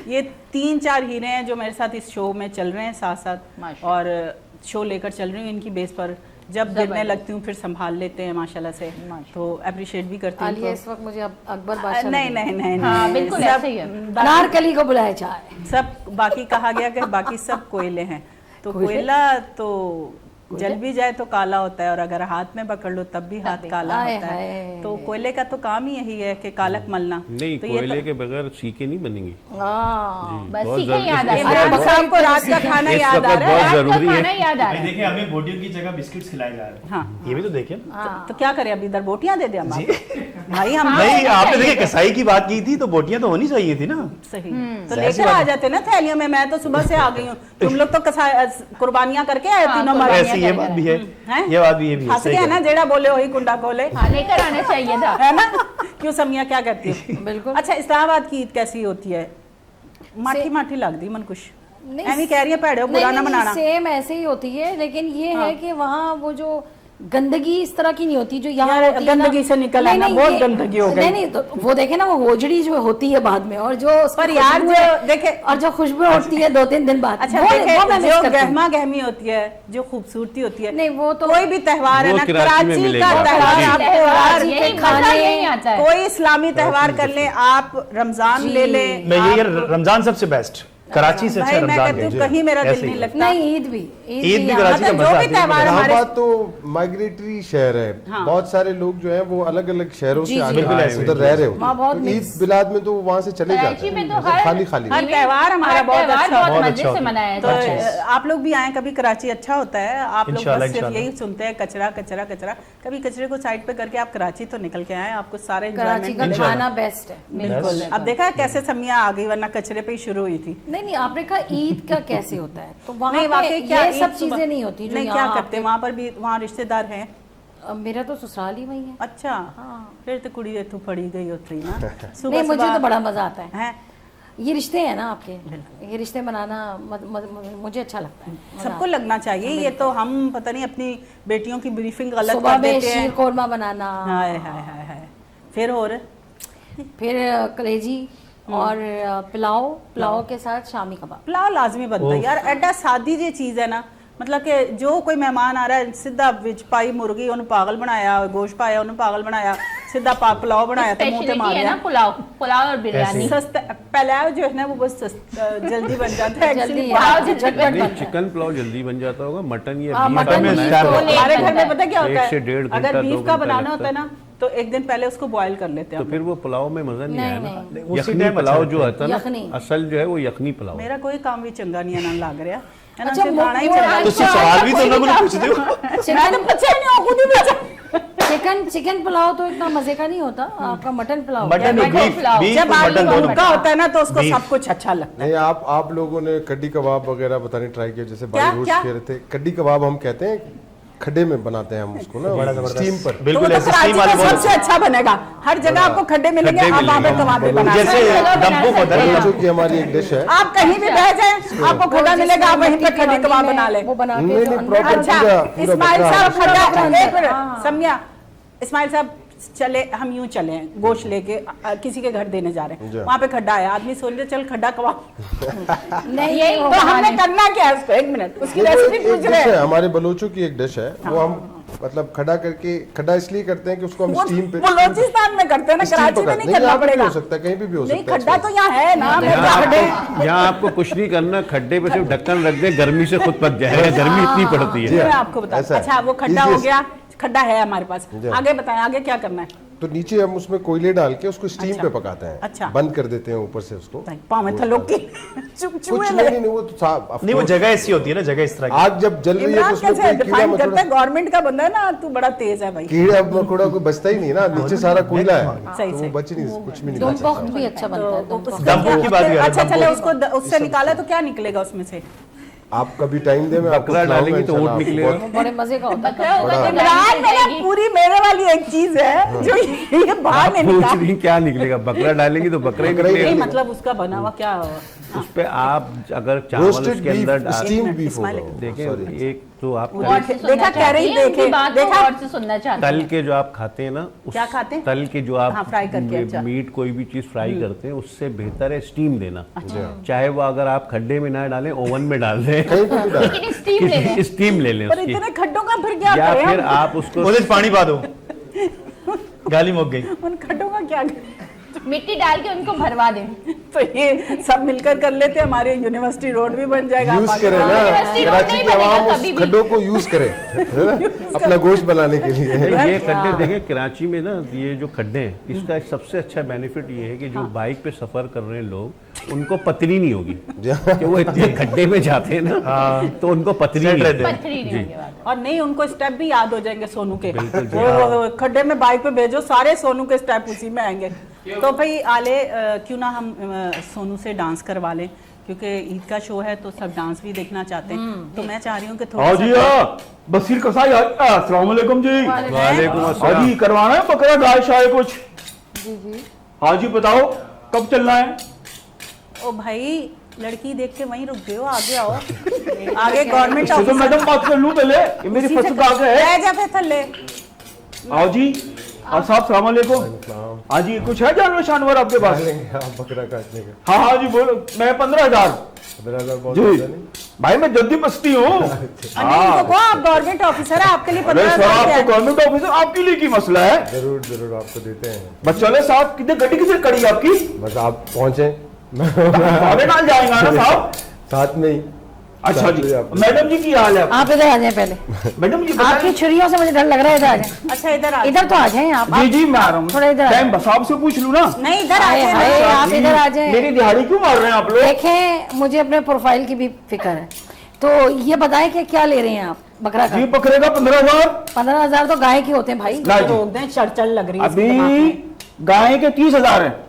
ये 3-4 हीरे हैं जो मेरे साथ इस शो में चल रहे हैं साथ साथ, माशाल्लाह। और शो लेकर चल रही हूँ इनकी बेस पर। जब गिरने लगती हूँ फिर संभाल लेते हैं माशाल्लाह से, तो अप्रिशिएट भी करती आलिया हूँ इस वक्त मुझे अकबर इनको। बादशाह नहीं लग रही है। नहीं नहीं हाँ, नहीं, बिल्कुल सब ऐसे ही है। बाकी- अनारकली को बुलाया चाहे। सब बाकी कहा गया कि बाकी सब कोयले हैं, तो कोयला तो जल भी जाए तो काला होता है, और अगर हाथ में पकड़ लो तब भी हाथ काला हाय, होता है। हाय। तो कोयले का तो काम ही यही है कि कालक मलना। नहीं तो ये कोयले के बगैर सीके नहीं बनेंगी। हाँ। बस बहुत सीखे जरूरी- याद आ इस रहा है। वक्त- इमरान साहब को रात का खाना इस याद आ वक्त रहा है। बहुत रात का जरूरी है। खाना याद आ भाई रहा है। देखिए, हमें बोटियों की जगह बिस्किट्स खिलाए जा रहे हैं। हाँ, ये भी तो देखें। तो क्या करें, अभी इधर बोटियां दे दे हम आपको? भाई हम नहीं आपने देखिए कसाई की बात की थी तो बोटियां तो होनी चाहिए थी ना। सही तो लेकर आ जाते ना थैलियों में। मैं तो सुबह से आ गई हूँ, तुम लोग तो कुर्बानियां करके आए हाँ, तीनों कुर्बानियां मर्द। ऐसी ये बात भी है, हैं? ये बात भी ये भी है, हंस सही गया कह ना, रहे हैं। जेड़ा बोले वही कुंडा खोले, हाँ, लेकर आना चाहिए था। है ना? क्यों समिया क्या कहती है? बिल्कुल। अच्छा, इस्लामाबाद की ईद कैसी होती है? माठी माठी लगती मन कुछ नहीं, ऐवी कह रही है भैड़े बुरा ना बनाना। सेम ऐसे ही होती है, लेकिन ये है कि वहाँ वो जो गंदगी इस तरह की नहीं होती जो यहाँ यार, होती है ना। गंदगी से निकल नहीं, आना, नहीं, बहुत ये- गंदगी हो गई। नहीं नहीं, तो वो देखे ना, वो होजड़ी जो होती है बाद में, और जो उसकी पर यार खुशबू जो है, देखे और जो खुशबू उठती है 2-3 दिन बाद, अच्छा वो देखे, मैं miss जो करती हूँ। गहमा गहमी होती है, जो खूबसूरती होती है, नहीं, वो तो कोई भी त्योहार है वो ना, कराची में कराची मिलेगा। का त्योहार जी। आपको त्योहार, हर यही के मजा खाने, यही आता है। कोई इस्लामी त्योहार कर ले आप, रमजान ले ले मैं ये आप- रमजान सबसे बेस्ट, कराची से अच्छा भाई मैं रमजान कहती हूँ है। कहीं मेरा दिल ऐसे ही नहीं है। लगता। नहीं, ईद भी कराची का मतलब मजा जो भी आती है। त्योहार हमारे इस्लामाबाद तो माइग्रेटरी शहर है, हाँ। बहुत सारे लोग जो हैं वो अलग अलग शहरों जी, से जी। आके बिल्कुल आए ऐसे उधर ही। रह रहे हो, वहाँ बहुत तो ईद mix। बिलाद में तो वहाँ से चले कराची जाते में हैं, तो हर खाली खाली हर त्योहार हमारा बहुत त्योहार अच्छा बहुत बहुत मजे अच्छा से होता है। मनाया तो जाता है। आप लोग भी आए कभी, कराची अच्छा होता है। आप लोग इंशाल्लाह, बस सिर्फ इंशाल्लाह। यही सुनते हैं कचरा कचरा कचरा, कभी कचरे को साइड पे करके आप कराची तो निकल के आए, आपको सारे कराची का enjoyment खाना बेस्ट है। बिल्कुल। अब देखा कैसे समिया आ गई, वरना कचरे पे ही शुरू हुई थी। नहीं नहीं, आपने कहा ईद का कैसे होता है, तो वहाँ नहीं पे वाकई क्या ये ईद सब सुबह- चीजें नहीं होती जो नहीं, क्या यहाँ करते वहाँ पर भी? वहाँ रिश्तेदार हैं? मेरा तो ससुराल ही वही है। अच्छा, फिर तो कुड़ी तू पड़ी गई होती ना नहीं, मुझे तो बड़ा मजा आता है। है। ये रिश्ते हैं ना आपके, ये रिश्ते बनाना मुझे अच्छा लगता है। मजा सबको आता लगना चाहिए। ये तो हम पता नहीं अपनी बेटियों की ब्रीफिंग है। गलत सुबह कर में देते शीर हैं। कोरमा बनाना, हाय हाय हाय हाय। फिर और फिर कलेजी और पुलाव के साथ शामी कबाब। पुलाव लाजमी बनता है यार, एडा सादी जी चीज है ना। मतलब कि जो कोई मेहमान आ रहा है सीधा विच पाई मुर्गी उन्हें पागल बनाया, गोश्त पाया उन्हें पागल बनाया, सीधा पुलाव बनाया तो मुंह पे मार स्पेशलिटी है ना दिया। पुलाव और बिरयानी। सस्ता पुलाव जो है ना वो बस जल्दी बन जाता है। जल्दी Actually, हाँ, पुलाव झटपट नहीं बनता है। चिकन पुलाव जल्दी बन जाता होगा, मटन या हाँ, बीफ मटन का में बनाया स्टार तो होता है। हमारे घर में पता क्या होता 1 से 1.5 है, घंटा, अगर 2 बीफ का घंटा बनाना लगता होता है ना तो एक दिन पहले उसको बॉयल कर लेते हैं तो हम फिर वो पुलाव में मजा नहीं आया ना। नहीं, उसी यखनी टाइम अच्छा पुलाव लगता जो है। आता है यखनी। ना, असल जो है वो यखनी पुलाव है। मेरा कोई काम भी चंगा नहीं है ना लग रहा है ना, अच्छा, सिर्फ खाना ही वो- चंगा तो उससे सवाल भी तो लोगों ने पूछ दियो। चिकन पुलाव तो इतना मजे का नहीं होता, आपका मटन पुलाव मटन और बीफ पुलाव। बीफ जब और आलू मटन दोनों। भुनका होता है ना तो उसको बीफ। सब कुछ अच्छा लगता है। नहीं, आप लोगों ने कड्डी कबाब वगैरह पता नहीं ट्राई किया, जैसे क्या- भाई रोस्ट क्या? कह रहे थे, कड्डी कबाब हम कहते हैं, खड्डे में बनाते हैं हम उसको बड़ा ना, जबरदस्त। स्टीम पर। तो बिल्कुल वो तो ऐसे कराची स्टीम वाली में बहुत सबसे अच्छा बनेगा। हर जगह आपको खड्डे मिलेंगे, खड्डे आप वहाँ पे मिलेंगे। कबाब भी बना जैसे सकते हैं। दम्पो होता है ना, बलोचों की हमारी एक डिश है। आप कहीं भी बह जाए आपको खड्डा मिलेगा, आप वहीं पे खड्डे कबाब बना ले। वो बना के नहीं, जो नहीं, अंदर- proper अच्छा, पूरा इस्माइल बकरा साहब है। खड्डा, एक मिनट हाँ। समझा, इस्माइल साहब चले, हम यूं चले गोश्त लेके किसी के घर देने जा रहे जी। हैं, वहाँ पे खड्डा है, आदमी सोच रहे चल खड्डा कबाब। नहीं, तो हमने करना क्या है उसको? एक मिनट, उसकी ये तो रेसिपी एक पूछ डिश रहे है, हैं। हमारे बलोचों की एक डिश है, वो हम मतलब खड्डा करके, खड्डा इसलिए करते हैं कि उसको हम वो स्टीम पे, बलूचिस्तान में करते हैं ना, स्टीम कराची में पका- नहीं नहीं, करना यहाँ पे भी पड़ेगा। हो सकता है, कहीं भी हो नहीं, सकता है। खड्डा तो यहाँ है ना, मेरे खड्डे। यहाँ आपको कुछ नहीं करना, खड्डे पे सिर्फ ढक्कन रख दे, गर्मी से खुद पक जाएगा, गर्मी इतनी पड़ती जी है। मैं हाँ, आपको बता, ऐसा है। अच्छा वो खड्डा हो Easiest। गया, खड्डा है हमारे पास, जी हाँ। आगे बताएं, आगे क्या करना है? तो नीचे हम उसमें कोयले डाल के उसको स्टीम अच्छा। पे पकाते हैं, अच्छा। बंद कर देते हैं ऊपर से उसको। पाँव में थलों की कुछ चूहे नहीं, वो तो साफ, of नहीं वो course। जगह ऐसी होती है ना, जगह इस तरह की। आग जब जल रही है तो इमरान उसमें कैसे कोई कीड़ा डिफाइन करता मकोड़ा, है? गवर्नमेंट का बंदा है ना, तू बड़ा तेज है भाई। कीड़ा मकोड़ा कोई बचता ही नहीं ना, नीचे सारा कोयला है, सही, तो सही। वो बच नहीं, कुछ भी नहीं दम बचा। पॉक भी अच्छा बनता है, दम पॉक। उसका दम्बू क्या- की बात कर रहे हैं, अच्छा दम्बू चले की। उसको उससे निकाला तो क्या निकलेगा उसमें से? आप कभी टाइम दे, मैं आपको बकरा खिलाऊंगा डालेंगी तो इंशाल्लाह, ऊँट आपको निकलेगा। बहुत- बड़े मजे का होता है। बकरा होगा तो इमरान गाड़ी मेरा जाएगी। पूरी मेरे वाली एक चीज है जो ये बाहर आप नहीं पूछ निकाल। रही क्या निकलेगा? बकरा डालेंगी तो बकरा ही बकरा ही निकलेगा। नहीं मतलब उसका बना हुआ क्या? उस पे आप अगर चावल रोस्टेड उसके अंदर बीफ, डाल स्टीम मिनट, बीफ इस्माइल, होगा, देखें, सॉरी। एक तो आप और और से देखा सुनना कह रही, चाहती है, देखे, उनकी बात को देखा? और से सुनना चाहती तल है। के जो आप खाते हैं ना, क्या खाते हैं? तल के जो आप हाँ, फ्राई करके, अच्छा। मीट कोई भी चीज फ्राई करते हैं, उससे बेहतर है स्टीम देना। चाहे वो अगर आप खड्डे में ना डालें, ओवन में डाल दें, कहीं पे भी डाल। लेकिन स्टीम ले लें। स्टीम ले लें पर उसकी, इतने खड्डों का फिर क्या या करें फिर हम? आप उसको ਉਹਦੇ 'ਚ पानी पा दो, गाली मुक गई। उन खड्डों का क्या करें? मिट्टी डाल के उनको भरवा दें। तो ये सब मिलकर कर लेते हैं, हमारे यूनिवर्सिटी रोड भी बन जाएगा। यूज करें ना, यूनिवर्सिटी रोड कराची नहीं की आवाम बनेगा उस कभी भी। खड्डों को यूज करे, है ना? अपना गोश्त बनाने के लिए। ये खड्डे देखें कराची में ना, ये जो खड्डे हैं, इसका एक सबसे अच्छा बेनिफिट ये है कि जो बाइक पे सफर कर रहे हैं लोग, उनको पतली नहीं होगी, कि वो इतने खड्डे में जाते हैं ना, तो उनको पतली नहीं होती। पत्थरी नहीं होगी बात। और नहीं, उनको स्टेप भी याद हो जाएंगे सोनू के। बिल्कुल जी, वो खड्डे में बाइक पे भेजो, सारे सोनू के स्टेप उसी में आएंगे। तो भाई आले, क्यों ना हम सोनू से डांस करवा लें, क्योंकि ईद का शो है तो सब डांस भी देखना चाहते हैं। तो मैं चाह रही हूँ कि थोड़ा हाँ जी, सा हाँ बसीर कसाई, अस्सलाम वालेकुम जी। वालेकुम हाँ अस्सलाम। जी, करवाना है बकरा गाय शाय कुछ? हाँ जी, बताओ कब चलना है? ओ भाई, लड़की देख के वहीं रुक गए हो, आगे आओ। आगे गवर्नमेंट तो ऑफिस मैडम बात कर लूं पहले, ये मेरी फसद आ गए है। रह जा फिर थल्ले। हाँ जी, हाँ साहब सलाम वालेकुम। हाँ जी, कुछ है जानवर शानवर आपके पास? डालेंगे आप बकरा काटने का। हाँ हाँ जी बोलो, मैं 15,000। 15,000 बहुत जी ज्यादा नहीं? भाई मैं जल्दी बस्ती हूँ। नहीं तो को आप गवर्नमेंट ऑफिसर है, आपके लिए अरे 15,000 सर, आपको क्या है? गवर्नमेंट ऑफिसर आपके लिए की मसला है? जरूर जरूर आपको देते हैं, बस चले साहब, कितने गड्डी किसे कड़ी आपकी? बस आप पहुंचे। हमारे नाल जाएगा ना साहब? साथ में ही। अच्छा साथ जी, में आप- मैडम जी की हाल है आपकी? आप इधर आ जाए पहले, मैडम जी आपकी बताइए। छुरियों से मुझे डर लग रहा है। इधर आ जाए, अच्छा इधर आ इधर तो आ जाए आप। जी जी मैं आ रहा हूँ। थोड़ा इधर आ टाइम जाए। बस आपसे पूछ लूँ ना। नहीं, इधर आ हाय जाए हाय, ना। आप इधर आ जाए। मेरी दिहाड़ी क्यों मार रहे हैं आप लोग? देखें, मुझे अपने प्रोफाइल की भी फिक्र है, तो ये बताएं कि क्या ले रहे हैं आप बकरा का? जी बकरे का 15,000। 15,000 तो गाय के होते हैं भाई। ना जी, रोक दें, चल लग रही है इसके अभी दिमाग में। गाय के 30,000 है।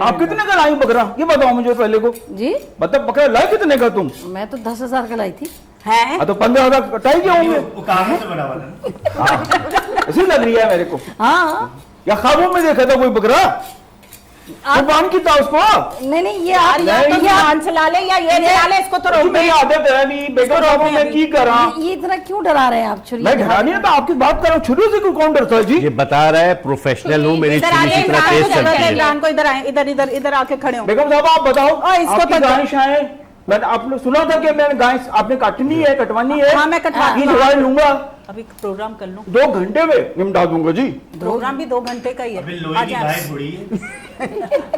आप कितने का लाई बकरा, ये बताओ मुझे पहले को। जी, मतलब बकरा लाई कितने का तुम? मैं तो 10,000 का लाई थी। हैं? तो 15,000 कटाई के होंगे। वो कागज से बना हुआ था। ऐसी लग रही है मेरे को, हाँ, या ख्वाबों में देखा था कोई बकरा? कुर्बान की था उसको। नहीं नहीं, ये आप या तो ध्यान चला ले या ये चला ले, इसको तो जी, रोक मेरी दे। आदत है नहीं बेगम साहब, मैं की करा। ये इतना क्यों डरा रहे हैं आप? छुरी मैं डरा नहीं था, आपकी बात कर रहा हूँ, छुरी से क्यों कौन डरता है जी? ये बता रहा है प्रोफेशनल हूँ, मेरी इधर छुरी आइए, की तरह इमरान तेज को जरूरत चलती है, है। इमरान को इधर आए, इधर इधर इधर आके खड़े हो। बेगम साहब आप बताओ, इसको आपकी तो- गाय शायद मैंने आपने सुना था कि मैंने गाय आपने काटनी है, कटवानी है। हाँ, मैं कटवा की दवाई लूंगा, अभी प्रोग्राम कर लूं। 2 घंटे में निपटा दूंगा जी। प्रोग्राम भी 2 घंटे का ही अभी है। लोहे आ की जाए, गाय थोड़ी है।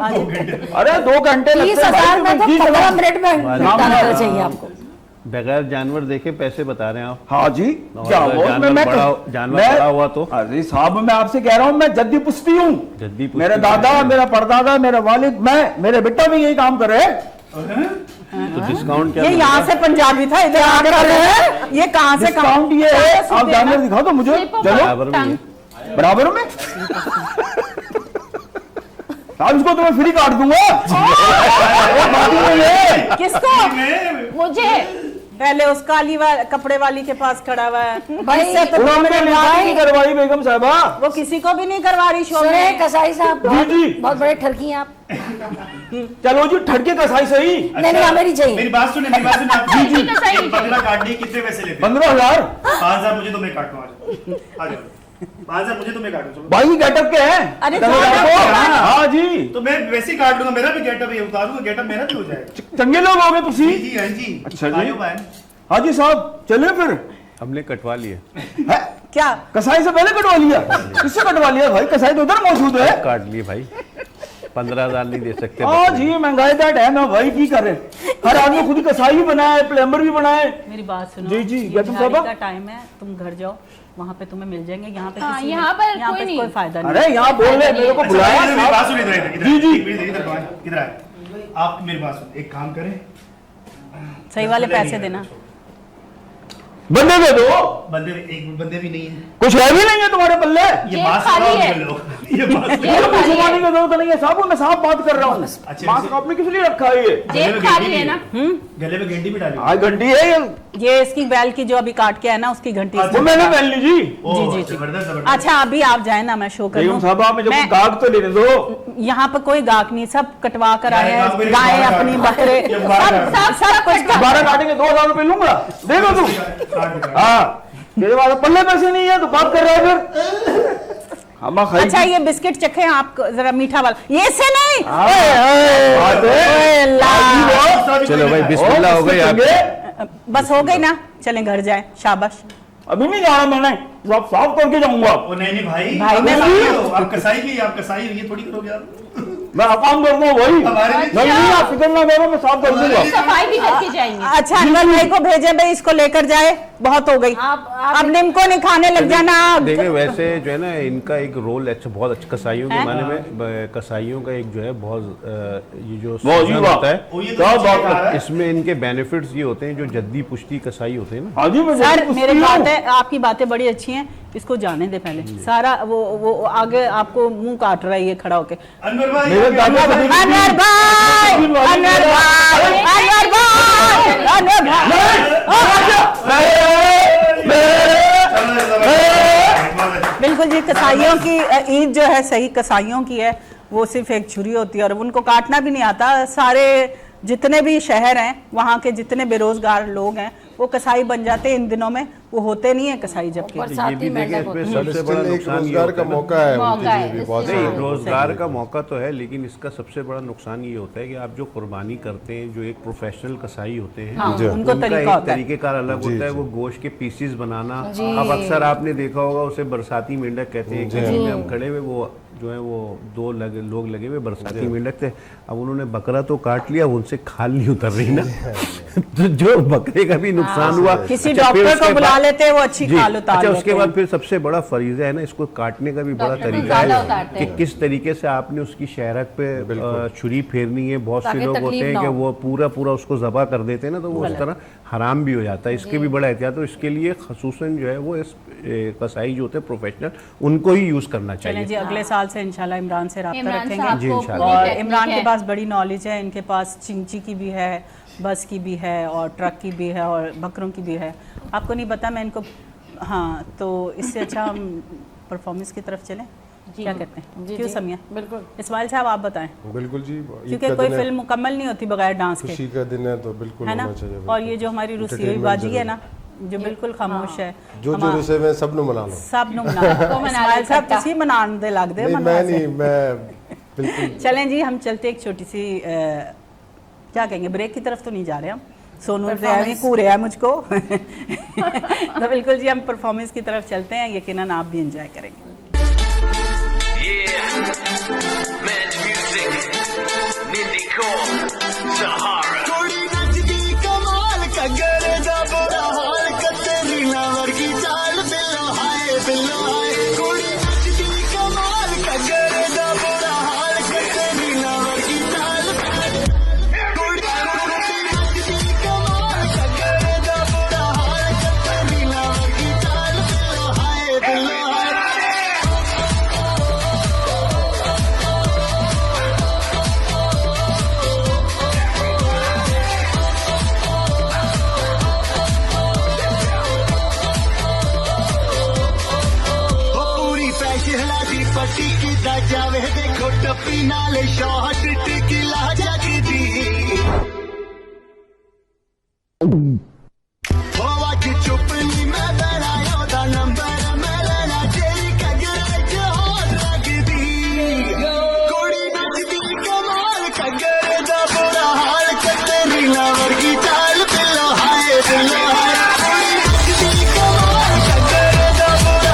आ जाए। अरे 2 घंटे लगते हैं 30,000 में तो जी, 15 मिनट में वालेकुम निपटाना सलाम। चाहिए आपको। बगैर जानवर देखे पैसे बता रहे हैं आप। हाँ जी, और क्या अगर हुआ? जानवर बड़ा हुआ तो? अरे साहब मैं आपसे कह रहा हूँ, मैं जद्दी पुश्ती हूँ। जद्दी पुश्ती मेरे दादा, है। मेरा परदादा, मेरा वालिद, मैं, मेरे बेटा भी यही काम कर रहे हैं। तो डिस्काउंट क्या ये मिलेगा? यहाँ से पंजाबी था, इधर आके कर रहे हैं। ये कहाँ से डिस्काउंट ये है, आप जानवर दिखाओ तो मुझे। Slip of चलो बराबर में है। बराबर में साहब, इसको तो मैं फ्री काट दूंगा। एक बात ही नहीं है। किसको? मुझे पहले उस काली कपड़े वाली के पास खड़ा हुआ है भाई, इससे तो उन्होंने दो मिनट निकाह भाई, नहीं करवाई बेगम साहबा। वो किसी को भी नहीं करवा रही शो सुने में। कसाई साहब, जी, जी। बहुत बड़े ठरकी हैं आप। चलो जी, ठड़के कसाई सही। नहीं नहीं, हमें नहीं चाहिए। मेरी बात सुने, मेरी बात सुने आप। जी, जी। एक बकरा काटने के कितने पैसे लेते हैं? 15,000 5,000 मुझे तो मैं काटूं आज। आ जाओ। 5,000 मुझे तो मैं काटूं, चलो। भाई गेटअप के हैं। अरे चलो जाओ, आपको। जाओ। हाँ जी, तो मैं वैसे ही काट लूंगा, मेरा भी गेटअप ये उतारूंगा, गेटअप मेरा भी हो जाएगा। चंगे लोग हो गए तुसी। जी जी, हाँ जी। अच्छा जी। आयो भाई। हाँ जी साहब, चले फिर। हमने कटवा लिए। है? क्या कसाई से पहले कटवा लिया? किससे कटवा लिया भाई? कसाई तो उधर मौजूद है। काट लिए भाई, 15,000 नहीं दे सकते। हाँ जी, महंगाई का टाइम है भाई, की करे? हर आदमी खुद कसाई भी बनाए, प्लम्बर भी बनाए। मेरी बात सुनो। जी, जी, ये गैदम दिहाड़ी साहब। का टाइम है, तुम घर जाओ, वहाँ पे तुम्हें मिल जाएंगे। यहाँ पे हाँ, किसी यहाँ पर यहाँ कोई पे नहीं। कोई फायदा नहीं। अरे यहाँ बोल रहे, मेरे को बुलाया अच्छा, मेरी बात साहब। सुनिए, इधर जी, जी। इधर आए। आप मेरी बात सुन, एक काम करें, सही वाले बंदे पैसे नहीं देना। है, बंदे दे दो। एक बंदे भी नहीं है। कुछ है भी नहीं है तुम्हारे पल्ले? ये जेब मास्क खाली लगाओ, है। निकल लो। ये मास्क ये कुछ घुमाने की जरूरत नहीं है साहब, मैं साफ बात कर रहा हूँ। अच्छा, मास्क आपने किस लिए रखा है? ये जेब खाली है ना। गले में घंटी भी डाली। आज घंटी है ये, ये इसकी बैल की जो अभी काट के है ना, उसकी घंटी। अच्छा, वो मैंने पहन ली जी। ओह, जी। जबरदस्त जबरदस्त। अच्छा अभी आप जाए ना, मैं शो कर बेगम लूं। साहब आप मुझे मैं- गाहक तो लेने दो। यहाँ पर कोई गाहक नहीं, सब कटवा कर आए गाय हैं, गाय अपनी बकरे ये बाहर सब कुछ। 12 काटेंगे, 2,000 रुपए लूंगा, दे दो तू। हाँ, मेरे पास पल्ले पैसे नहीं है तो बात कर रहे हैं फिर। हम खाई। अच्छा ये बिस्किट चखे आप जरा मीठा वाला, ये से नहीं। बात है। अल्लाह। चलो भाई, बिस्मिल्लाह हो गई आप। बस हो गई ना, चलें घर जाए, शाबाश। अभी नहीं जाना मैंने, साफ साफ करके जाऊंगा। ओ नहीं भाई, भाई, आप मैं- कसाई हो, आप कसाई की, आप कसाई हो, ये थोड़ी करोगे आप। मैं काम करता हूँ भाई। हमारे लिए- नहीं आप फिक्र ना करो, मैं साफ कर दूंगा। सफाई भी करके जाएंगे। अच्छा अनवर भाई को भेजे भाई, इसको लेकर जाए, बहुत हो गई। आप अब निम्को नहीं खाने लग जाना। देखिए वैसे जो है ना, इनका एक रोल अच्छा, बहुत अच्छा कसाईयों के हैं? माने में, कसाईयों का एक जो है बहुत ये जो बहुत ही सीजन वाह। होता है, ओ, ये तो क्या मुझे बात याद है। इसमें इनके बेनिफिट्स ये होते हैं, जो जद्दी पुश्ती कसाई होते हैं ना। हाँ जी, मैं सर जरूर मेरे पूछती हूँ। बातें, आपकी बातें बड़ी अच्छी हैं, इसको जाने दे पहले। सारा वो आगे आपको मुंह काट रहा है ये खड़ा होके। अनवर भाई, मेरे दादा कभी भी- अनवर भाई, अनवर भाई, अनवर भाई, अनवर भाई। बिल्कुल जी, कसाईयों की ईद जो है सही कसाईयों की है, वो सिर्फ एक छुरी होती है और उनको काटना भी नहीं आता। सारे जितने भी शहर हैं, वहाँ के जितने बेरोजगार लोग हैं, वो कसाई बन जाते हैं इन दिनों में। वो होते नहीं है कसाई जबकि। और ये साथ भी ही देखें, मेंढक होते इसमें हैं। सबसे बड़ा एक नुकसान ये रोजगार होता का है ना- मौका है मौका उनके है, लिए भी बहुत इसलिए। नहीं, ज़्यादा। रोजगार का मौका तो है, लेकिन इसका सबसे बड़ा नुकसान ये होता है कि आप जो कुर्बानी करते हैं, जो एक प्रोफेशनल कसाई होते हैं, हाँ, जी। उनको उनका तरीका एक होता है। तरीकेकार अलग जी, होता है। जी। वो गोश्त के पीसेस बनाना, अब अक्सर आपने देखा होगा उसे बरसाती मेंढक कहते हैं। जी। कहीं में हम खड़े हुए, वो जो है वो लोग लगे हुए बरसाती मेंढक थे। अब उन्होंने बकरा तो काट लिया, अब उनसे खाल नहीं उतर रही ना। तो जो बकरे का भी नुकसान हुआ। किसी अच्छा, फिर डॉक्टर को उसके बुला बाद- लेते हैं, वो अच्छी जी, खाल उतार अच्छा लेते उसके हैं। बाद फिर सबसे बड़ा फरीजा है ना, इसको काटने का भी बड़ा डॉक्टर तरीका ज्यादा है उतारते कि हैं। किस तरीके से आपने उसकी शहरक पे छुरी फेरनी है। बहुत से ताकि लोग होते तकलीफ हैं ना कि हो। वो पूरा उसको ज़बा कर देते हैं ना, तो वो उस तरह हराम भी हो जाता है। इसके भी बड़ा एहतियात। तो इसके लिए खसूसन जो है वो इस कसाई जो होते हैं प्रोफेशनल, उनको ही यूज़ करना चलें चाहिए। जी, अगले साल से इंशाल्लाह इमरान से रब्ता इमरान रखेंगे। साहब जी, को इंशाल्लाह। पूरी और टेक्निक इमरान के है। पास बड़ी नॉलेज है, इनके पास चिंची की भी है, बस की भी है, और ट्रक की भी है, और बकरों की भी है। आपको नहीं पता, मैं इनको हाँ, तो इससे अच्छा हम परफॉर्मेंस की तरफ चलें, क्या कहते हैं? जी, क्यों जी, समिया? बिल्कुल। इस्माइल साहब आप बताएं, बिल्कुल जी, ईद क्योंकि का कोई दिन है, फिल्म मुकम्मल नहीं होती बगैर डांस के, खुशी का दिन है तो बिल्कुल है ना? होना चाहिए। और ये जो हमारी रुसी हुई Entertainment बाजी है जरूरी। ना, जो बिल्कुल खामोश है, जो रुसे में सब नु मना लो। सब नु मना इस्माइल साहब तुसी मनान दे लग दे नहीं मना मैं से। नहीं, मैं बिल्कुल। चलें जी, हम चलते एक छोटी सी क्या कहेंगे, ब्रेक की तरफ तो नहीं जा रहे हम। सोनू ने कूरे है मुझको। तो बिल्कुल जी, हम परफॉर्मेंस की तरफ चलते हैं, यकीनन आप भी एंजॉय करेंगे। थोड़ी नचदी कमाल कगर दा बुरा हाल कते नीला वर्गी चाल बिल्लो हाय कुड़ी नचदी कमाल कगर दा बुरा हाल कते नीला वर्गी चाल कुड़ी नचदी कमाल कगर दा बुरा हाल कते नीला वर्गी चाल बिल्लो हाय पूरी फैशन दी पट्टी किदा जावे देखो टप्पी नाले शॉट टिकला जगदी हो अज चुप नी मैं बनायो दा नंबर मैं लेना तेरी कगर च होर लगदी कुड़ी नचदी कमाल कगर दा बुरा हाल कते नीला वर्गी चाल बिल्लो हाय कुड़ी नचदी कमाल कगर दा बुरा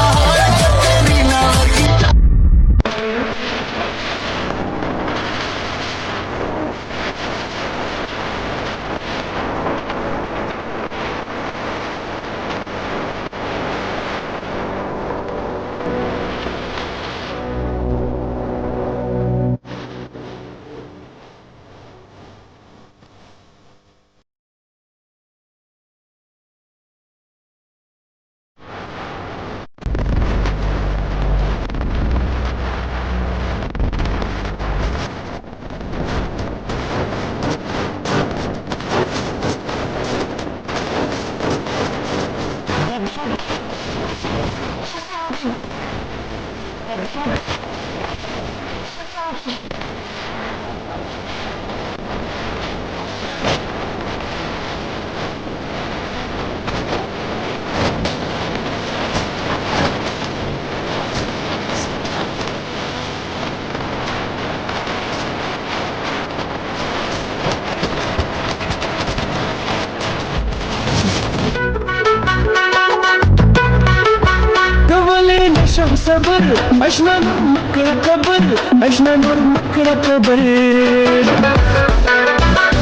कबर अशना नूर मकड़ा कबर अशना नूर मकड़ा कबर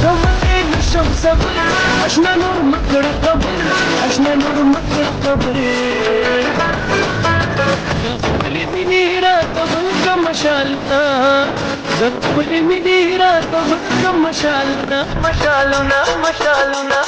कबरे नशम सबर अशना नूर मकड़ा कबर अशना नूर मकड़ा कबर मिनीरा कबर का मशालना जत्पुर मिनीरा कबर का मशालना मशालना मशालना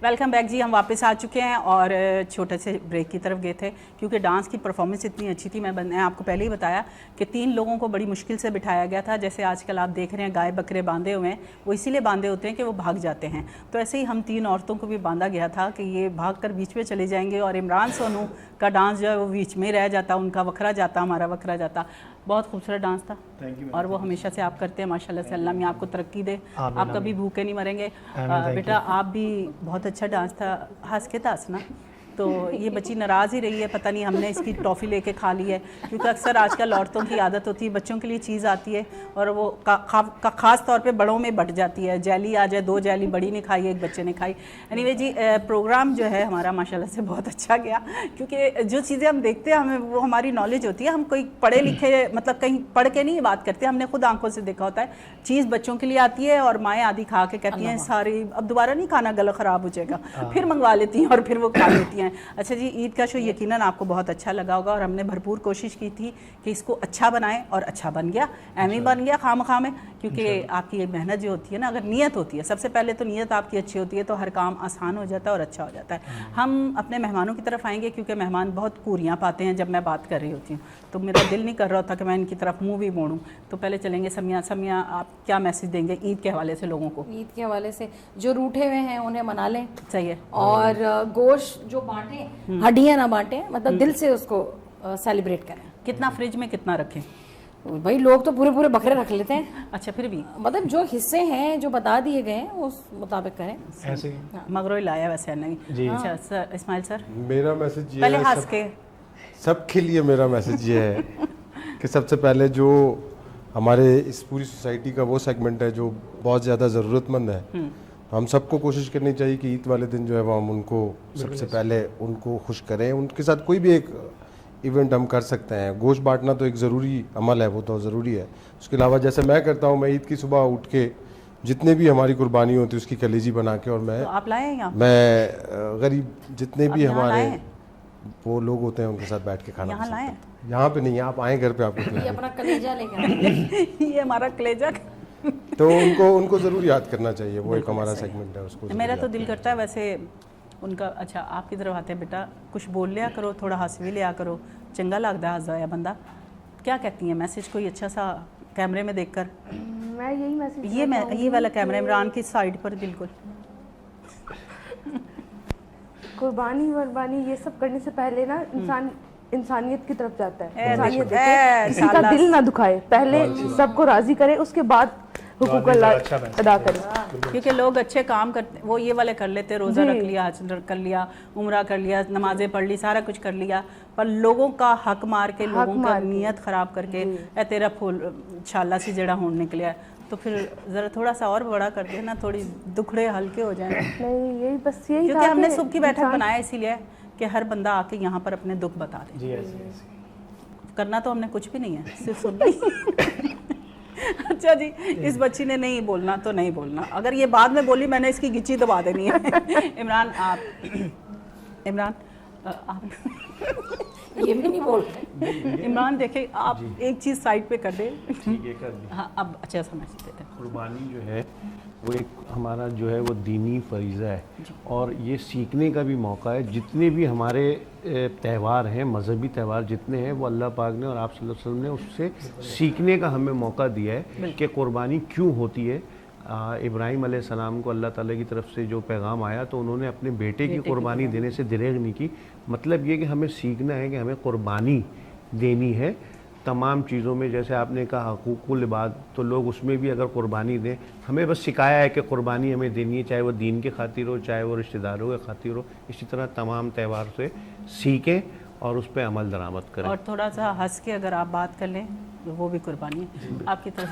वेलकम बैक जी, हम वापस आ चुके हैं और छोटे से ब्रेक की तरफ गए थे क्योंकि डांस की परफॉर्मेंस इतनी अच्छी थी। मैंने आपको पहले ही बताया कि 3 लोगों को बड़ी मुश्किल से बिठाया गया था। जैसे आजकल आप देख रहे हैं गाय बकरे बांधे हुए हैं, वो इसीलिए बांधे होते हैं कि वो भाग जाते हैं। तो ऐसे ही हम 3 औरतों को भी बांधा गया था कि ये भाग कर बीच में चले जाएंगे और इमरान सोनू का डांस जो है वो बीच में रह जाता, उनका वखरा जाता, हमारा वखरा जाता। बहुत खूबसूरत डांस था और वो हमेशा से आप करते हैं माशाल्लाह से। अल्लाह में आपको तरक्की दे, आप कभी भूखे नहीं मरेंगे। बेटा आप भी बहुत अच्छा डांस था, हंस के था हंसना। तो ये बच्ची नाराज़ ही रही है, पता नहीं हमने इसकी टॉफ़ी लेके खा ली है, क्योंकि अक्सर आजकल औरतों की आदत होती है बच्चों के लिए चीज़ आती है और वो ख़ास तौर पे बड़ों में बट जाती है। जैली आ जाए, 2 जैली बड़ी ने खाई, एक बच्चे ने खाई। एनीवे जी, प्रोग्राम जो है हमारा माशाल्लाह से बहुत अच्छा गया, क्योंकि जो चीज़ें हम देखते हैं हमें वो हमारी नॉलेज होती है। हम कोई पढ़े लिखे मतलब कहीं पढ़ के नहीं बात करते, हमने खुद आंखों से देखा होता है। चीज़ बच्चों के लिए आती है और माएँ आधी खा के कहती हैं सारी अब दोबारा नहीं खाना, गला ख़राब हो जाएगा, फिर मंगवा लेती हैं और फिर वो खा लेती हैं। अच्छा जी, ईद का शो यकीनन आपको बहुत अच्छा लगा होगा और हमने भरपूर कोशिश की थी कि इसको अच्छा बनाएं और अच्छा बन गया, एम बन गया खामखा में, क्योंकि आपकी मेहनत जो होती है ना, अगर नीयत होती है, सबसे पहले तो नीयत आपकी अच्छी होती है तो हर काम आसान हो जाता है और अच्छा हो जाता है। हम अपने मेहमानों की तरफ आएंगे क्योंकि मेहमान बहुत कूरियाँ पाते हैं जब मैं बात कर रही होती हूँ, तो मेरा दिल नहीं कर रहा था कि मैं इनकी तरफ मुँह भी मोड़ूँ। तो पहले चलेंगे समिया, आप क्या मैसेज देंगे ईद के हवाले से लोगों को? ईद के हवाले से जो रूठे हुए हैं उन्हें मना लें, सही है, और गोश्त जो बांटे हड्डियां ना बांटे, मतलब दिल से उसको सेलिब्रेट करें। कितना फ्रिज में कितना रखें? भाई लोग तो पूरे पूरे बकरे रख लेते हैं। अच्छा, फिर भी मतलब जो हिस्से हैं जो बता दिए गए हैं उस मुताबिक करें। ऐसे ही मगरो ही लाया वैसे नहीं। अच्छा सर, इस्माइल सर, मेरा मैसेज ये पहले है हंस के सबके लिए मेरा मैसेज ये है कि सबसे पहले जो हमारे इस पूरी सोसाइटी का वो सेगमेंट है जो बहुत ज़्यादा ज़रूरतमंद है, हम सबको कोशिश करनी चाहिए कि ईद वाले दिन जो है वो हम उनको सबसे पहले उनको खुश करें। उनके साथ कोई भी एक इवेंट हम कर सकते हैं। गोश्त बांटना तो एक ज़रूरी अमल है, वो तो ज़रूरी है। उसके अलावा जैसे मैं करता हूँ, मैं ईद की सुबह उठ के जितने भी हमारी कुर्बानी होती है उसकी कलेजी बना के, और मैं तो आप लाए हैं यहाँ? मैं गरीब जितने भी यहाँ हमारे लाए हैं? वो लोग होते हैं उनके साथ बैठ के खाना यहाँ पसंद लाए करते हैं। यहाँ पे नहीं, आप आए घर पे आपको ये खिलाएंगे। अपना कलेजा लेकर ये हमारा कलेजा। तो उनको ज़रूर याद करना चाहिए, वो एक हमारा सेगमेंट है, उसको मेरा ज़रूर तो याद दिल करता है वैसे उनका। अच्छा, आपकी तरफ आते हैं, बेटा कुछ बोल लिया करो, थोड़ा हंस भी लिया करो, चंगा लगता है हंसा बंदा। क्या कहती हैं मैसेज कोई अच्छा सा कैमरे में देखकर? मैं यही मैसेज ये वाला कैमरा इमरान की साइड पर बिल्कुल। कुर्बानी वरबानी ये सब करने से पहले ना इंसान इंसानियत की तरफ जाता है। ए, इंसानियत देखो, देखे, किसी का शाबाश। दिल ना दुखाए, पहले सबको राजी करे, उसके बाद हुकूक अल्लाह अच्छा मैसेज अदा करे। क्योंकि लोग अच्छे काम करते, वो ये वाले कर लेते, रोज़ा रख लिया, हज कर लिया, उम्रा कर लिया, नमाजें पढ़ ली, सारा कुछ कर लिया, पर लोगों का हक मार के, लोगों का मार के। नीयत ख़राब करके ए तेरा फूल शाला सी जड़ा होने निकलिया, तो फिर ज़रा थोड़ा सा और बड़ा कर देना, थोड़ी दुखड़े हल्के हो जाए। नहीं, यही बस यही क्योंकि था हमने कि सुख की बैठक इंसान- बनाया इसीलिए कि हर बंदा आके यहाँ पर अपने दुख बता दे। जी ऐसे करना तो हमने कुछ भी नहीं है, सिर्फ सुनना ही। अच्छा जी, इस बच्ची ने नहीं बोलना तो नहीं बोलना, अगर ये बाद में बोली मैंने इसकी गिच्ची दबा देनी है। इमरान आप ये भी नहीं बोल रहे। इमरान देखे आप एक चीज़ साइड पे कर दे। ठीक है, कर दी। हाँ, अब अच्छा समझ देते हैं। कुर्बानी जो है वो एक हमारा जो है वो दीनी फरीज़ा है, और ये सीखने का भी मौका है। जितने भी हमारे त्यौहार हैं, मजहबी त्यौहार जितने हैं, वो अल्लाह पाक ने और आप सल्लल्लाहु अलैहि वसल्लम ने उससे सीखने का हमें मौका दिया है कि कुर्बानी क्यों होती है। इब्राहीम अलैहिस्सलाम को अल्लाह ताला की तरफ से जो पैगाम आया, तो उन्होंने अपने बेटे की कुर्बानी देने से दिरेग नहीं की। मतलब ये कि हमें सीखना है कि हमें कुर्बानी देनी है तमाम चीज़ों में। जैसे आपने कहा हकूकुल इबाद, तो लोग उसमें भी अगर कुर्बानी दें, हमें बस सिखाया है कि कुर्बानी हमें देनी है, चाहे वो दीन के खातिर हो, चाहे वो रिश्तेदारों के खातिर हो। इसी तरह तमाम त्यौहार से सीखें और उस पर अमल दरामद करें। और थोड़ा सा हंस के अगर आप बात कर लें तो वो भी कुर्बानी है आपकी तरफ।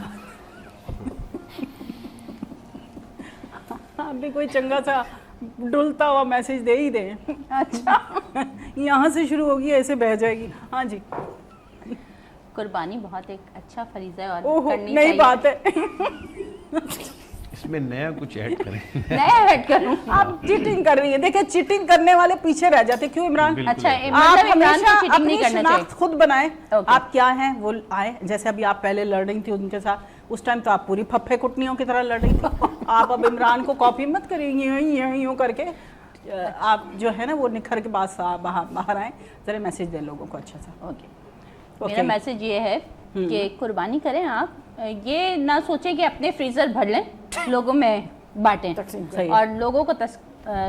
आप भी कोई चंगा सा डुलता हुआ मैसेज दे ही दें। अच्छा, यहाँ से शुरू होगी ऐसे बह जाएगी। हाँ जी, कुर्बानी बहुत एक अच्छा फरीज़ा है और ओहो, करनी नई चाहिए। बात है। इसमें नया कुछ ऐड करें। नया ऐड करूं? आप चीटिंग कर रही है। देखिए, चीटिंग करने वाले पीछे रह जाते। क्यों इमरान? अच्छा, आप मतलब इमरान को हमेशा चीटिंग नहीं अपनी करना शिनाख्त चाहिए। खुद बनाएं। Okay. आप क्या हैं वो आए। जैसे अभी आप पहले लड़ रही थी उनके साथ, उस टाइम तो आप पूरी फप्फे कुटनियों की तरह लड़ रही थी। आप अब इमरान को कॉपी मत करिए यूँ करके। आप जो है ना वो निखर के बाद बाहर आए, जरा मैसेज दें लोगों को अच्छा सा। ओके, मेरा मैसेज ये है कि कुर्बानी करें आप, ये ना सोचें कि अपने फ्रीज़र भर लें, लोगों में बांटें सही। और लोगों को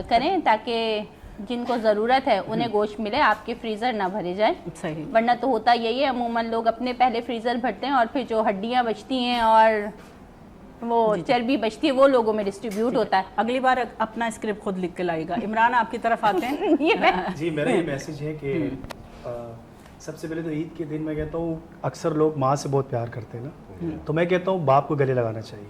करें ताकि जिनको ज़रूरत है उन्हें गोश्त मिले, आपके फ्रीज़र ना भरे जाए। सही। वरना तो होता यही है, अमूमन लोग अपने पहले फ्रीज़र भरते हैं और फिर जो हड्डियाँ बचती हैं और वो चर्बी बचती है वो लोगों में डिस्ट्रीब्यूट होता है। अगली बार अपना स्क्रिप्ट खुद लिख के लाएगा। इमरान आपकी तरफ आते हैं। जी, मेरा ये मैसेज है कि सबसे पहले तो ईद के दिन मैं कहता हूँ अक्सर लोग माँ से बहुत प्यार करते हैं ना, तो मैं कहता हूँ बाप को गले लगाना चाहिए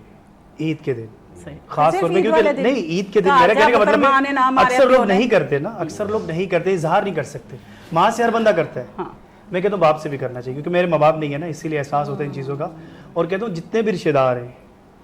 ईद के दिन, सही। खास सिर्फ तौर पे ईद वाले क्योंकि दिन? नहीं ईद के दिन कहा, मेरा कहने का जब मतलब माँ ने ना है, मारे अक्सर लोग अपने नहीं करते ना, अक्सर लोग नहीं करते, इजहार नहीं कर सकते। माँ से हर बंदा करता है। हाँ। मैं कहता हूँ बाप से भी करना चाहिए, क्योंकि मेरे माँ बाप नहीं है ना, इसीलिए एहसास होता है इन चीज़ों का। और कहता हूँ जितने भी रिश्तेदार हैं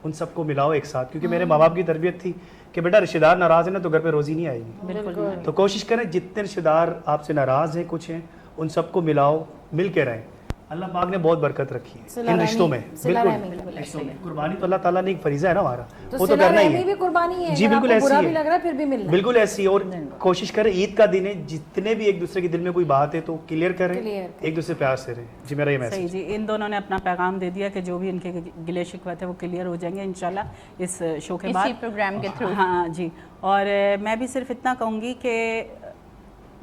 उन सबको मिलाओ एक साथ, क्योंकि मेरे माँ बाप की तरबियत थी कि बेटा रिश्तेदार नाराज़ है ना तो घर पे रोज़ी नहीं आएगी। बिल्कुल। तो कोशिश करें जितने रिश्तेदार आपसे नाराज़ हैं कुछ हैं उन सबको मिलाओ, मिल के रहें। अल्लाह पाक ने बहुत बरकत रखी है इन रिश्तों में। बिल्कुल, रिश्तों में कुर्बानी तो अल्लाह ताला ने एक फरीज़ा है ना हमारा, वो तो करना ही है। भी कुर्बानी है। जी अगर बिल्कुल आपको ऐसी बुरा भी है, लग रहा है फिर भी मिलना। बिल्कुल ऐसी। और कोशिश करें ईद का दिन है, जितने भी एक दूसरे के दिल में कोई बात है तो क्लियर करें, एक दूसरे प्यार से रहें। जी मेरा ये सही मैसेज। जी, इन दोनों ने अपना पैगाम दे दिया कि जो भी इनके गिले शिकवे थे वो क्लियर हो जाएंगे इंशाल्लाह इस शो के बाद, इसी प्रोग्राम के थ्रू। हाँ जी। और मैं भी सिर्फ इतना कहूँगी कि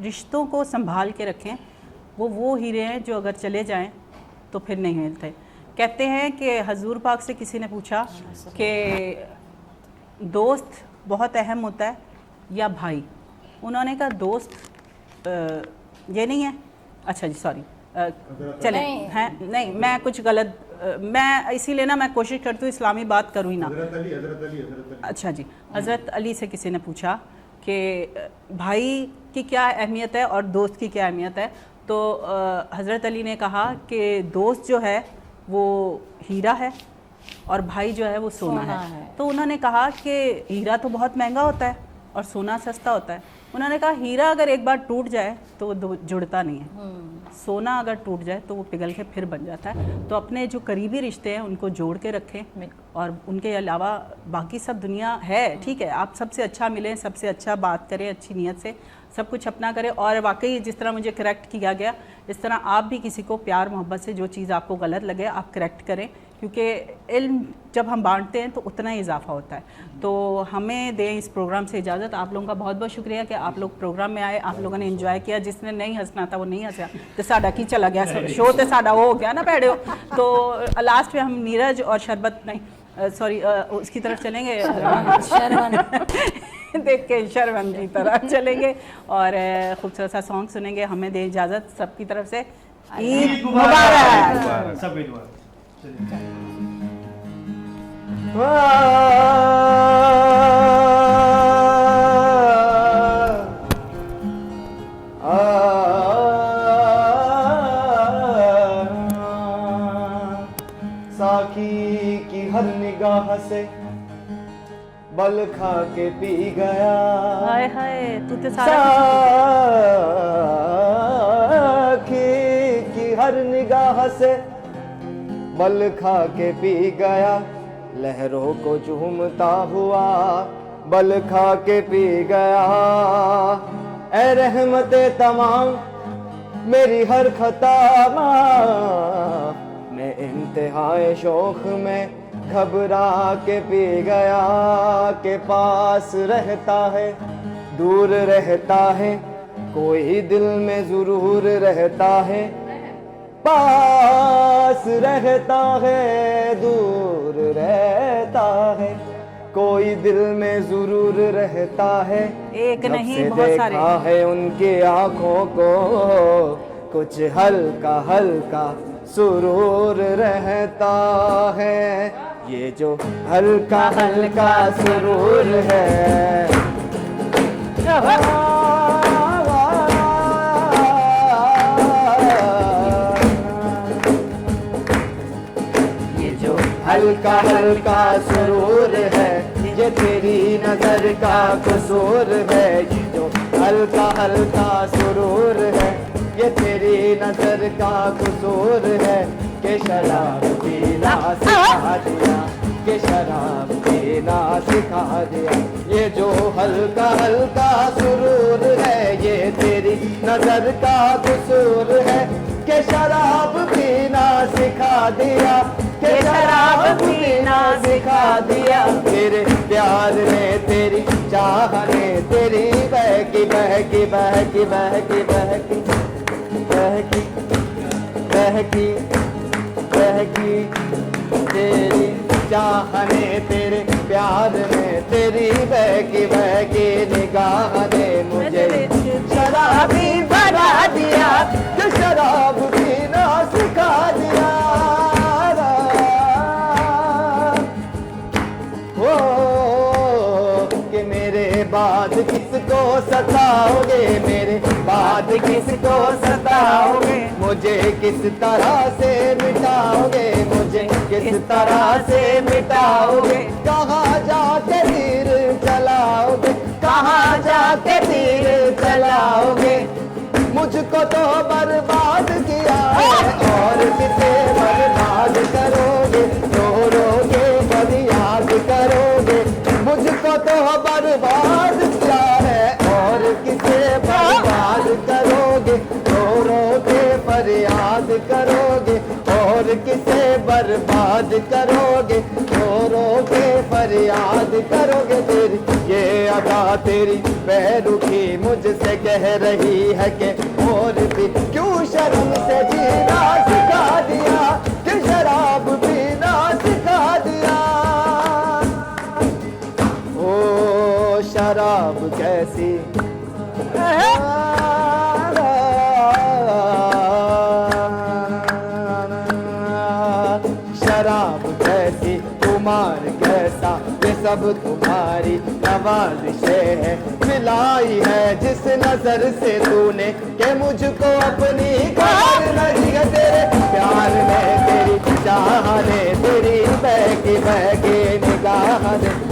रिश्तों को संभाल के रखें। वो हीरे हैं जो अगर चले जाएं तो फिर नहीं मिलते। कहते हैं कि हजूर पाक से किसी ने पूछा कि दोस्त बहुत अहम होता है या भाई? उन्होंने कहा दोस्त ये नहीं है। अच्छा जी, सॉरी, चले नहीं। हैं नहीं, मैं कुछ गलत मैं इसीलिए ना मैं कोशिश करती हूँ इस्लामी बात करूँ ही ना। अच्छा जी, हज़रत अली से किसी ने पूछा कि भाई की क्या अहमियत है और दोस्त की क्या अहमियत है, तो हज़रत अली ने कहा कि दोस्त जो है वो हीरा है और भाई जो है वो सोना है। तो उन्होंने कहा कि हीरा तो बहुत महंगा होता है और सोना सस्ता होता है। उन्होंने कहा हीरा अगर एक बार टूट जाए तो वो जुड़ता नहीं है, सोना अगर टूट जाए तो वो पिघल के फिर बन जाता है। तो अपने जो करीबी रिश्ते हैं उनको जोड़ के रखें और उनके अलावा बाकी सब दुनिया है, ठीक है, आप सबसे अच्छा मिलें, सबसे अच्छा बात करें, अच्छी नीयत से सब कुछ अपना करें। और वाकई जिस तरह मुझे करेक्ट किया गया, इस तरह आप भी किसी को प्यार मोहब्बत से जो चीज़ आपको गलत लगे आप करेक्ट करें, क्योंकि इल्म जब हम बांटते हैं तो उतना ही इजाफा होता है। तो हमें दें इस प्रोग्राम से इजाज़त। आप लोगों का बहुत बहुत शुक्रिया कि आप लोग प्रोग्राम में आए, आप लोगों ने एंजॉय किया। जिसने नहीं हंसना था वो नहीं हंसा, तो साडा की चला गया शो, तो साडा वो हो गया ना पैड़े। तो लास्ट में हम नीरज और शरबत नहीं सॉरी उसकी तरफ चलेंगे देख के शरवण की तरह चलेंगे और खूबसूरत सा सॉन्ग सुनेंगे। हमें दें इजाज़त सबकी तरफ से। ईद मुबारक। सब ईद मुबारक। चलिए। साकी की हर निगाह से बल खा के पी गया। हाय हाय, तू तो सारा साकी की हर निगाह से बल खा के पी गया। लहरों को झूमता हुआ बल खा के पी गया। ऐ रहमते तमाम मेरी हर खता माफ, मैं इंतहाए शौक में घबरा के पी गया। के पास रहता है दूर रहता है, कोई दिल में जरूर रहता है। पास रहता है दूर रहता है, कोई दिल में जरूर रहता है। एक जब नहीं से बहुत सारे देखा है उनकी आंखों को कुछ हल्का हल्का सुरूर रहता है। ये जो हल्का हल्का सुरूर है हल्का हल्का सुरूर है, ये तेरी नजर का कसूर है। ये जो हल्का हल्का सुरूर है, ये तेरी नजर का कसूर है। के शराब पीना सिखा दिया, के शराब पीना सिखा दिया। ये जो हल्का हल्का सुरूर है, ये तेरी नजर का कसूर है। के शराब पीना सिखा दिया, के शराब पीना सिखा दिया। तेरे प्यार ने तेरी चाह ने तेरी बहकी बहकी बहकी बहकी बहकी बहकी बहकी बहकी तेरी चाह ने तेरे प्यार ने तेरी बहकी बहकी निगाह ने मुझे शराबी बना दिया। जो शराब पीना सिखा दिया। कि मेरे बाद किसको सताओगे, मेरे बाद किसको सताओगे। मुझे किस तरह से मिटाओगे, मुझे किस तरह से मिटाओगे। कहाँ जाके तीर चलाओगे, कहाँ जाके तीर चलाओगे। मुझको तो बर्बाद किया है और किसे बर्बाद करोगे। रोगे फरियाद करोगे। मुझको तो बर्बाद किया है और किसे बर्बाद करोगे। रोगे फरियाद करोगे और किसे बर्बाद करोगे। रोगे फरियाद करोगे। तेरी ये अदा तेरी पैरुखी मुझसे कह रही है कि और भी क्यों शर्म से जीना सिखा दिया। कि शराब पीना सिखा दिया। ओ शराब कैसी शराब कैसी, कुमार कैसा, ये सब तुम्हारी नवाज़िशें है। मिलाई है जिस नजर से तूने के मुझको अपनी खबर नहीं है। तेरे प्यार में, तेरी चाह ने, तेरी बहकी बहकी निगाह ने